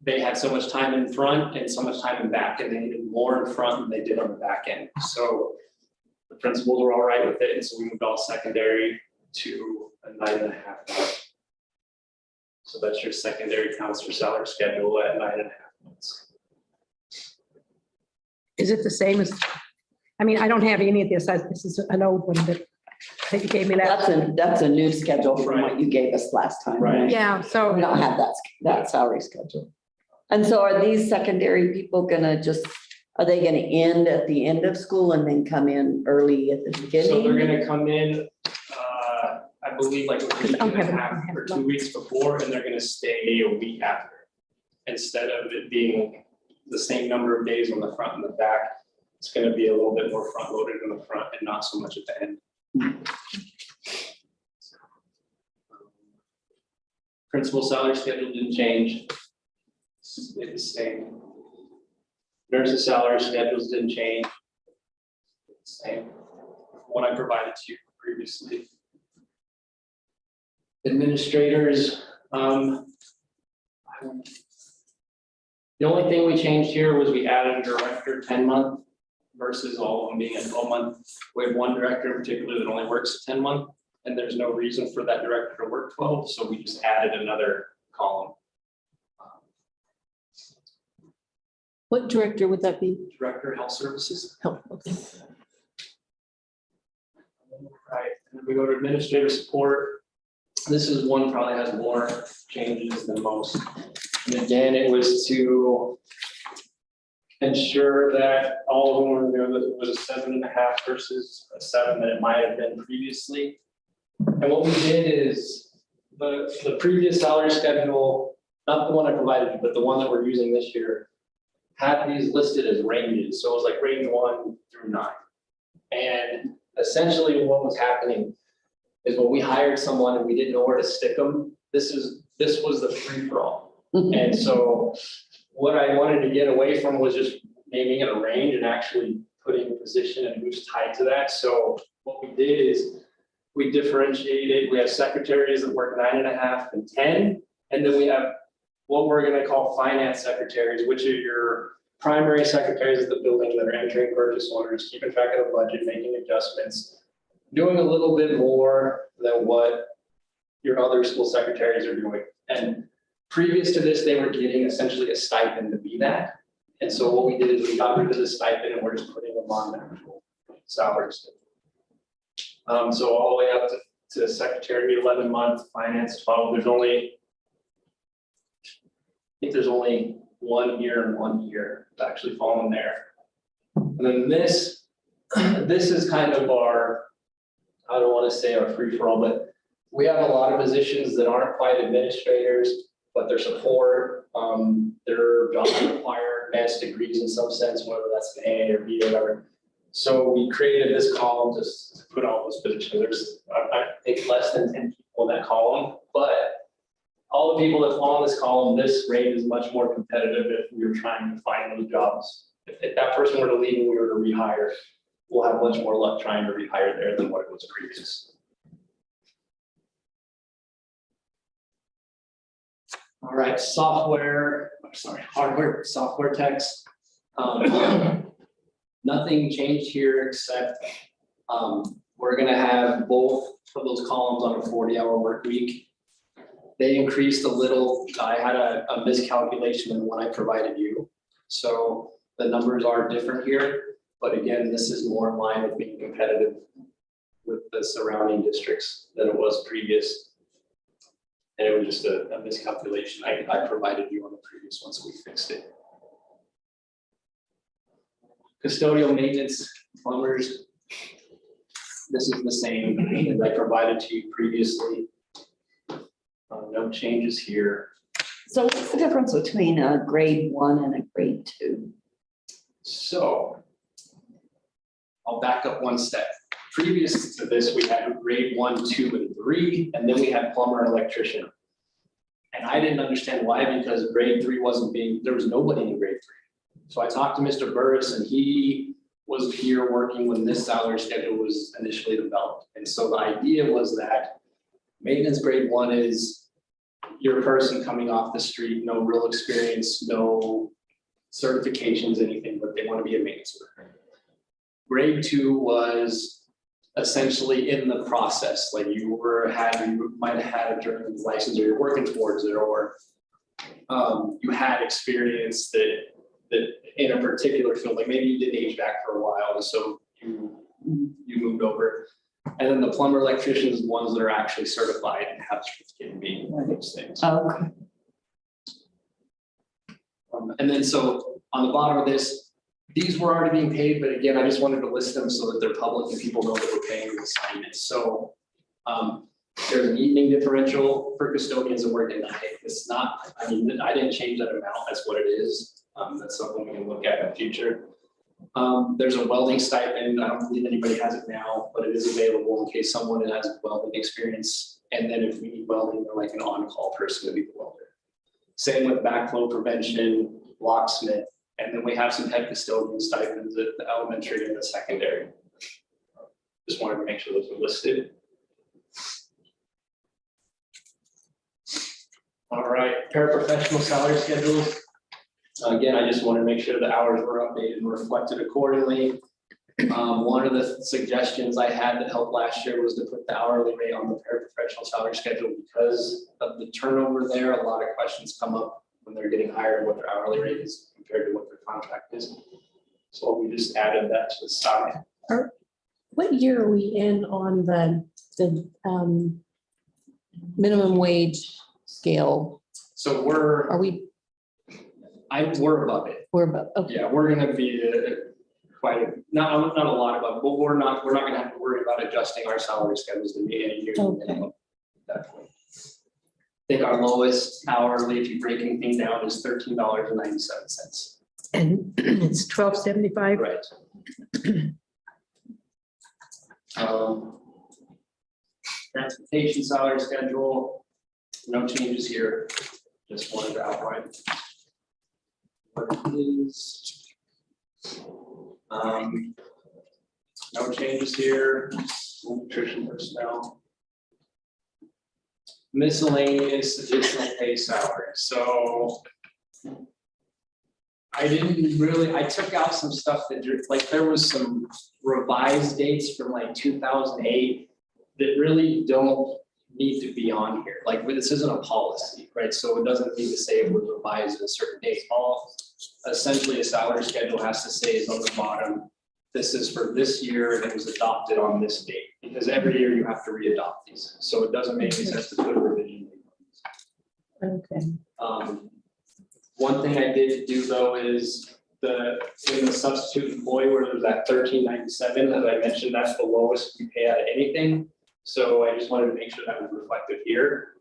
they had so much time in front and so much time in back, and they needed more in front than they did on the back end. So the principals were all right with it, and so we moved all secondary to a 9.5 months. So that's your secondary counselor salary schedule at 9.5 months. Is it the same as, I mean, I don't have any of this. This is an old one, but I think you gave me that. That's a new schedule from what you gave us last time. Right. Yeah, so. We don't have that salary schedule. And so are these secondary people gonna are they gonna end at the end of school and then come in early at the beginning? So they're gonna come in, I believe like a week and a half or 2 weeks before, and they're gonna stay a week after. Instead of it being the same number of days on the front and the back, it's gonna be a little bit more front loaded in the front and not so much at the end. Principal salary schedule didn't change. Stayed the same. Nurses' salary schedules didn't change. Same. What I provided to you previously. Administrators, the only thing we changed here was we added a director 10-month versus all of them being a 12-month. We have one director in particular that only works a 10-month, and there's no reason for that director to work 12, so we just added another column. What director would that be? Director of Health Services. Oh, okay. Right, and then we go to administrative support. This is one probably has more changes than most. And again, it was to ensure that all of them were there, that it was a 7.5 versus a 7 that it might have been previously. And what we did is the previous salary schedule, not the one I provided you, but the one that we're using this year, had these listed as ranges. So it was like range 1 through 9. And essentially what was happening is when we hired someone and we didn't know where to stick them, this was the free for all. And so what I wanted to get away from was just naming it a range and actually putting a position and who's tied to that. So what we did is we differentiated. We have secretaries that work 9.5 and 10, and then we have what we're going to call finance secretaries, which are your primary secretaries of the building that are entering purchase orders, keeping track of the budget, making adjustments, doing a little bit more than what your other school secretaries are doing. And previous to this, they were getting essentially a stipend to be that. And so what we did is we got rid of the stipend and we're just putting them on the actual salaries. So all the way up to secretary, 11 month, finance 12, I think there's only 1 year and 1 year to actually fall in there. And then this is kind of our, I don't want to say our free for all, but we have a lot of positions that aren't quite administrators, but they're support, their jobs require advanced degrees in some sense, whether that's an A or B or whatever. So we created this column just to put all those positions. There's, I think, less than 10 people in that column, but all the people that fall in this column, this rate is much more competitive if we were trying to find those jobs. If that person were to leave and we were to rehire, we'll have much more luck trying to rehire there than what it was previous. All right, hardware, software techs. Nothing changed here except we're gonna have both of those columns on a 40-hour work week. They increased a little. I had a miscalculation in what I provided you. So the numbers are different here, but again, this is more in line with being competitive with the surrounding districts than it was previous. And it was just a miscalculation I provided you on the previous one, so we fixed it. Custodial maintenance, plumbers. This is the same as I provided to you previously. No changes here. So what's the difference between a grade 1 and a grade 2? So I'll back up one step. Previous to this, we had grade 1, 2, and 3, and then we had plumber and electrician. And I didn't understand why, because grade 3 there was nobody in grade 3. So I talked to Mr. Burris, and he was here working when this salary schedule was initially developed. And so the idea was that maintenance grade 1 is your person coming off the street, no real experience, no certifications, anything, but they want to be a maintenance worker. Grade 2 was essentially in the process, like you might have had a journeyman's license, or you're working towards it, or you had experience that in a particular field, like maybe you did HVAC for a while, and so you moved over. And then the plumber electricians, the ones that are actually certified and have certificate in being those things. Okay. And then so on the bottom of this, these were already being paid, but again, I just wanted to list them so that they're public and people know that we're paying the assignments. So there's an evening differential for custodians that work at night. It's not, I mean, I didn't change that amount. That's what it is. That's something we can look at in the future. There's a welding stipend. I don't believe anybody has it now, but it is available in case someone has welding experience. And then if we need welding, they're like an on-call person to be the welder. Same with backflow prevention, locksmith, and then we have some head custodian stipends at the elementary and the secondary. Just wanted to make sure those were listed. All right, paraprofessional salary schedules. Again, I just want to make sure the hours were updated and reflected accordingly. One of the suggestions I had that helped last year was to put the hourly rate on the paraprofessional salary schedule because of the turnover there. A lot of questions come up when they're getting hired, what their hourly rate is compared to what their contract is. So we just added that to the side. What year are we in on the minimum wage scale? So We're above it. We're above, okay. Yeah, we're gonna be not a lot above, but we're not gonna have to worry about adjusting our salary schedules to meet any union minimum at that point. I think our lowest hourly, if you break anything down, is $13.97. And it's $12.75. Right. Transportation salary schedule, no changes here. Just wanted to outline what it is. No changes here. Nutrition personnel. Miscellaneous additional pay salary. So I didn't really, I took out some stuff that, like, there was some revised dates from like 2008 that really don't need to be on here. Like, this isn't a policy, right? So it doesn't need to say it was revised at a certain date. All essentially a salary schedule has to say is on the bottom, this is for this year and it was adopted on this date. Because every year you have to re-adopt these. So it doesn't make any sense to put a revision date on these. Okay. One thing I did do though is in the substitute employee where there's that $13.97, as I mentioned, that's the lowest we pay out of anything. So I just wanted to make sure that was reflected here.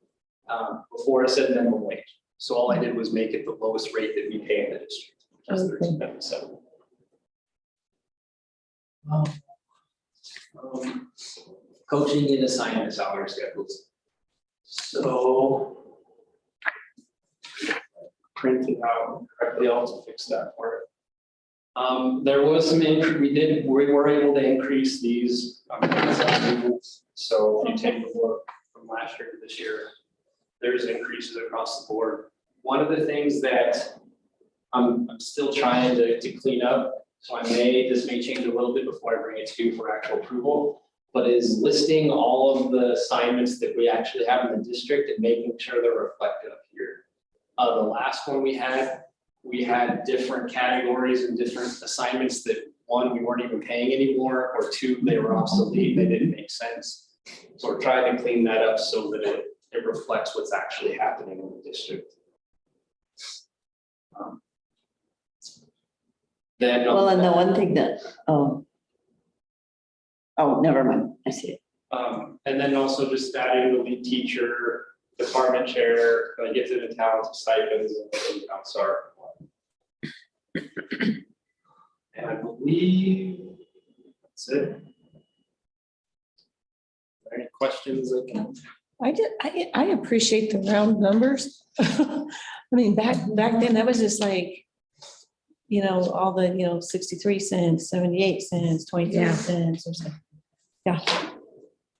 Before I said minimum wage. So all I did was make it the lowest rate that we pay in the district, which is $13.97. Coaching and assignment salary schedules. So printed out correctly, I'll also fix that for it. There was some, we were able to increase these. So if you take a look from last year to this year, there's increases across the board. One of the things that I'm still trying to clean up, so this may change a little bit before I bring it to you for actual approval, but is listing all of the assignments that we actually have in the district and making sure they're reflected up here. The last one we had different categories and different assignments that, one, we weren't even paying anymore, or two, they were obsolete, they didn't make sense. So we're trying to clean that up so that it reflects what's actually happening in the district. Then. Well, and the one thing that, oh, never mind, I see it. And then also just adding the lead teacher, department chair, gifted and talented stipends and accounts are. And I believe that's it. Are there any questions? I appreciate the round numbers. I mean, back then, that was just like, all the, 63 cents, 78 cents, 23 cents or something. Yeah.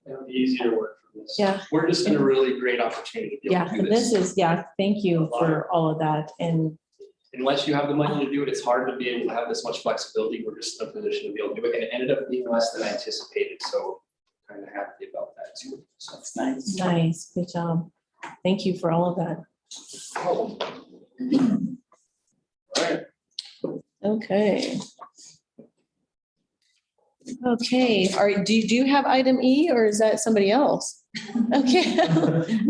It'll be easier to work for this. Yeah. We're just in a really great opportunity to be able Yeah, to do and this. this is, thank you for all of that. And Unless you have the money to do it, it's hard to be able to have this much flexibility. We're just in a position to be able to do it, and it ended up being less than I anticipated, so kind of happy about that too. So That's nice. nice, good job. Thank you for all of that. All right. Okay. Okay, do you have item E or is that somebody else? Okay,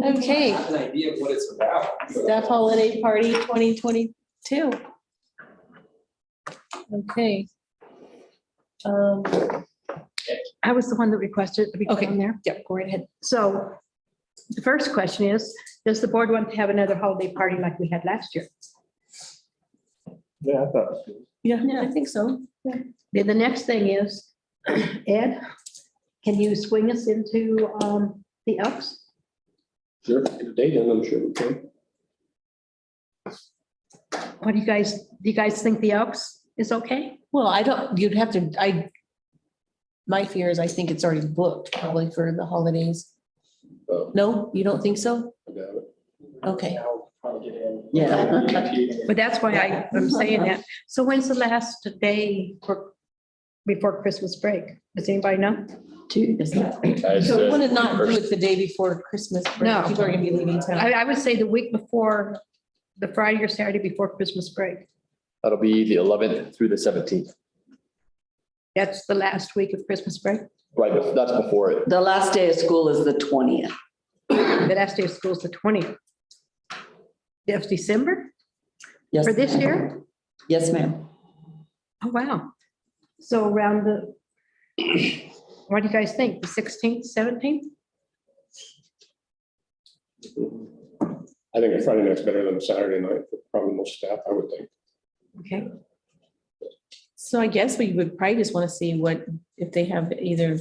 okay. I have an idea of what it's about. Staff holiday party 2022. Okay. I was the one that requested to be put on there. Yep, go right ahead. So the first question is, does the board want to have another holiday party like we had last year? Yeah, I thought it was good. Yeah, I think so. Yeah. Then the next thing is, Ed, can you swing us into the Elks? Sure, get a date in, I'm sure we can. What do you guys think the Elks is okay? Well, my fear is I think it's already booked probably for the holidays. No, you don't think so? I got it. Okay. I'll probably get in. Yeah. But that's why I'm saying that. So when's the last day before Christmas break? Does anybody know? So we want to not do it the day before Christmas. break. No. People are gonna be leaving town. I would say the week before, the Friday or Saturday before Christmas break. That'll be the 11th through the 17th. That's the last week of Christmas break. Right, that's before it. The last day of school is the 20th. The last day of school is the 20th. That's December Yes. for this year? Yes, ma'am. Oh, wow. So around what do you guys think? The 16th, 17th? I think a Friday night's better than a Saturday night for probably most staff, I would think. Okay. So I guess we would probably just want to see if they have either,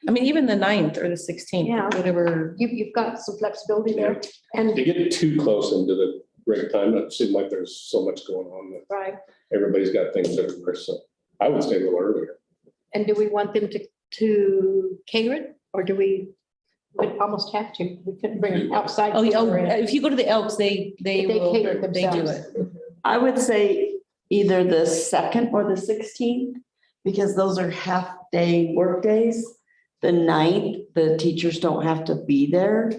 even the 9th or the 16th, Yeah. whatever. You've got some flexibility there. And To get too close into the break time, it seems like there's so much going on that right. everybody's got things everywhere, so I would stay a little earlier. And do we want them to cater it, or do we almost have to? We couldn't bring them outside. Oh, if you go to the Elks, they They will, cater they do themselves. it. I would say either the 2nd or the 16th, because those are half-day workdays. The 9th, the teachers don't have to be there.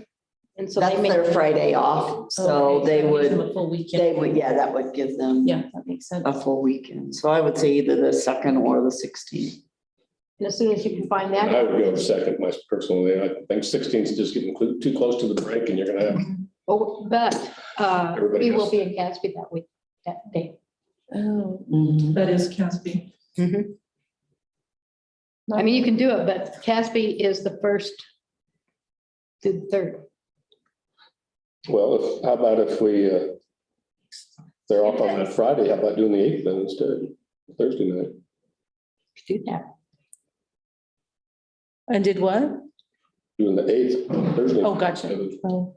And so That's they their make, Friday off, so Okay, they that gives them would, a full weekend. yeah, that would give them Yeah, that makes sense. a full weekend. So I would say either the 2nd or the 16th. and as soon as you can find And I that, would go second, my personally. I think 16th is just getting too close to the break and you're gonna have, but Everybody we will has- be in Gatsby that week, that day. Oh, That is Caspi. I mean, you can do it, but Gatsby is the 1st through the 3rd. well, how about if we, they're off on that Friday, how about doing the 8th then instead, Thursday night? Do that. and did what? Doing the 8th, Thursday. Oh, gotcha. Oh,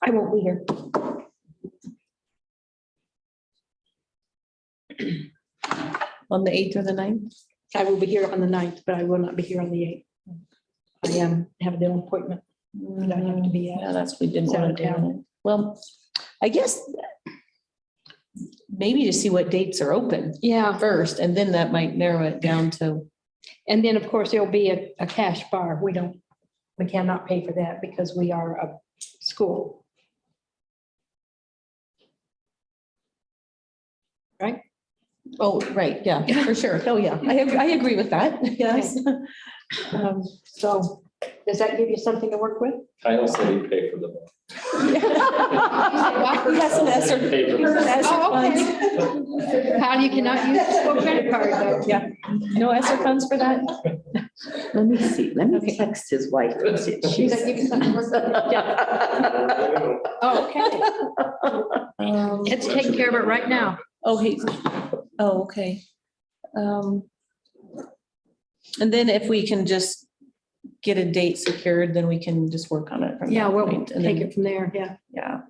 I won't be here. on the 8th or the 9th? I will be here on the 9th, but I will not be here on the 8th. I have a dental appointment that I have to be Yeah, at. that's, we didn't It's out want of to do town. that. Well, I guess maybe to see what dates are open Yeah, first, and then that might narrow it down to, and then, of course, there'll be a cash bar. We cannot pay for that because we are a school. Right? oh, right, yeah, for sure. Oh, yeah, I agree with that, yes. So does that give you something to work with? Kyle said he'd pay for the bill. He has some ESSER. Pay for the bill. ESSER Oh, funds. okay. How you cannot use the school credit card though? Yeah, no ESSER funds for that? Let me see, let me Okay. text his wife. and see if Does she's- that give you something to work with? Oh, okay. It's taking care of it right now. Oh, okay. And then if we can just get a date secured, then we can just work on it from Yeah, that we'll point. And take then, it from there, yeah, yeah,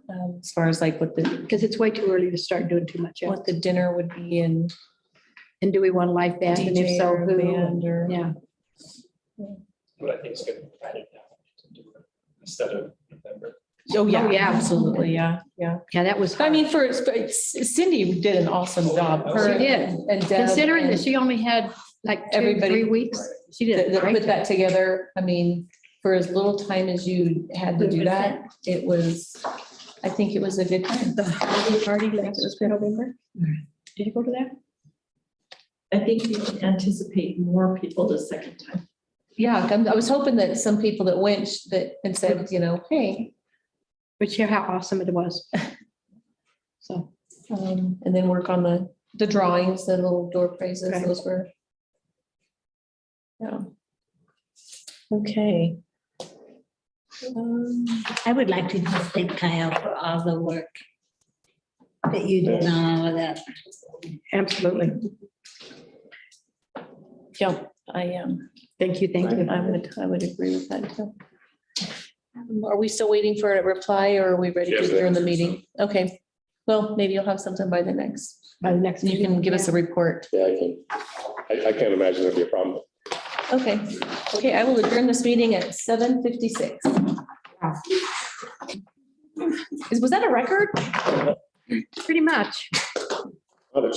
as far as like what the because it's way too early to start doing too much else. what the dinner would be and And do we want a live band? And if DJ so, or who? band or. Yeah, But I think it's good to write it down to do it instead of November. Oh, yeah, Oh, yeah. absolutely, yeah, yeah. yeah, that was. I mean, for Cindy did an awesome job. Her She did. And Deb Considering that and she only had like Everybody- 3 weeks, she did that a that great put that together. I mean, for as little time as you had to do that, it was, I think it was a good time. The holiday party last November. Did you go to that? I think we can anticipate more people the second time. Yeah, I was hoping that some people that went that and said, you know, hey, But share how awesome it was. So, and then work on the drawings, the little door phrases, Okay. those were. Yeah. Okay. I would like to just thank Kyle for all the work that you did on all of that. absolutely. Yeah, I am. Thank you, thank you. I would agree with that too. Are we still waiting for a reply or are we ready to Yes, adjourn the meeting? Okay, well, maybe you'll have something by the next, By the next. you can give us a report. Yeah, I can't imagine there'd be a problem. Okay, okay, I will adjourn this meeting at 7:56. Was that a record? Pretty much.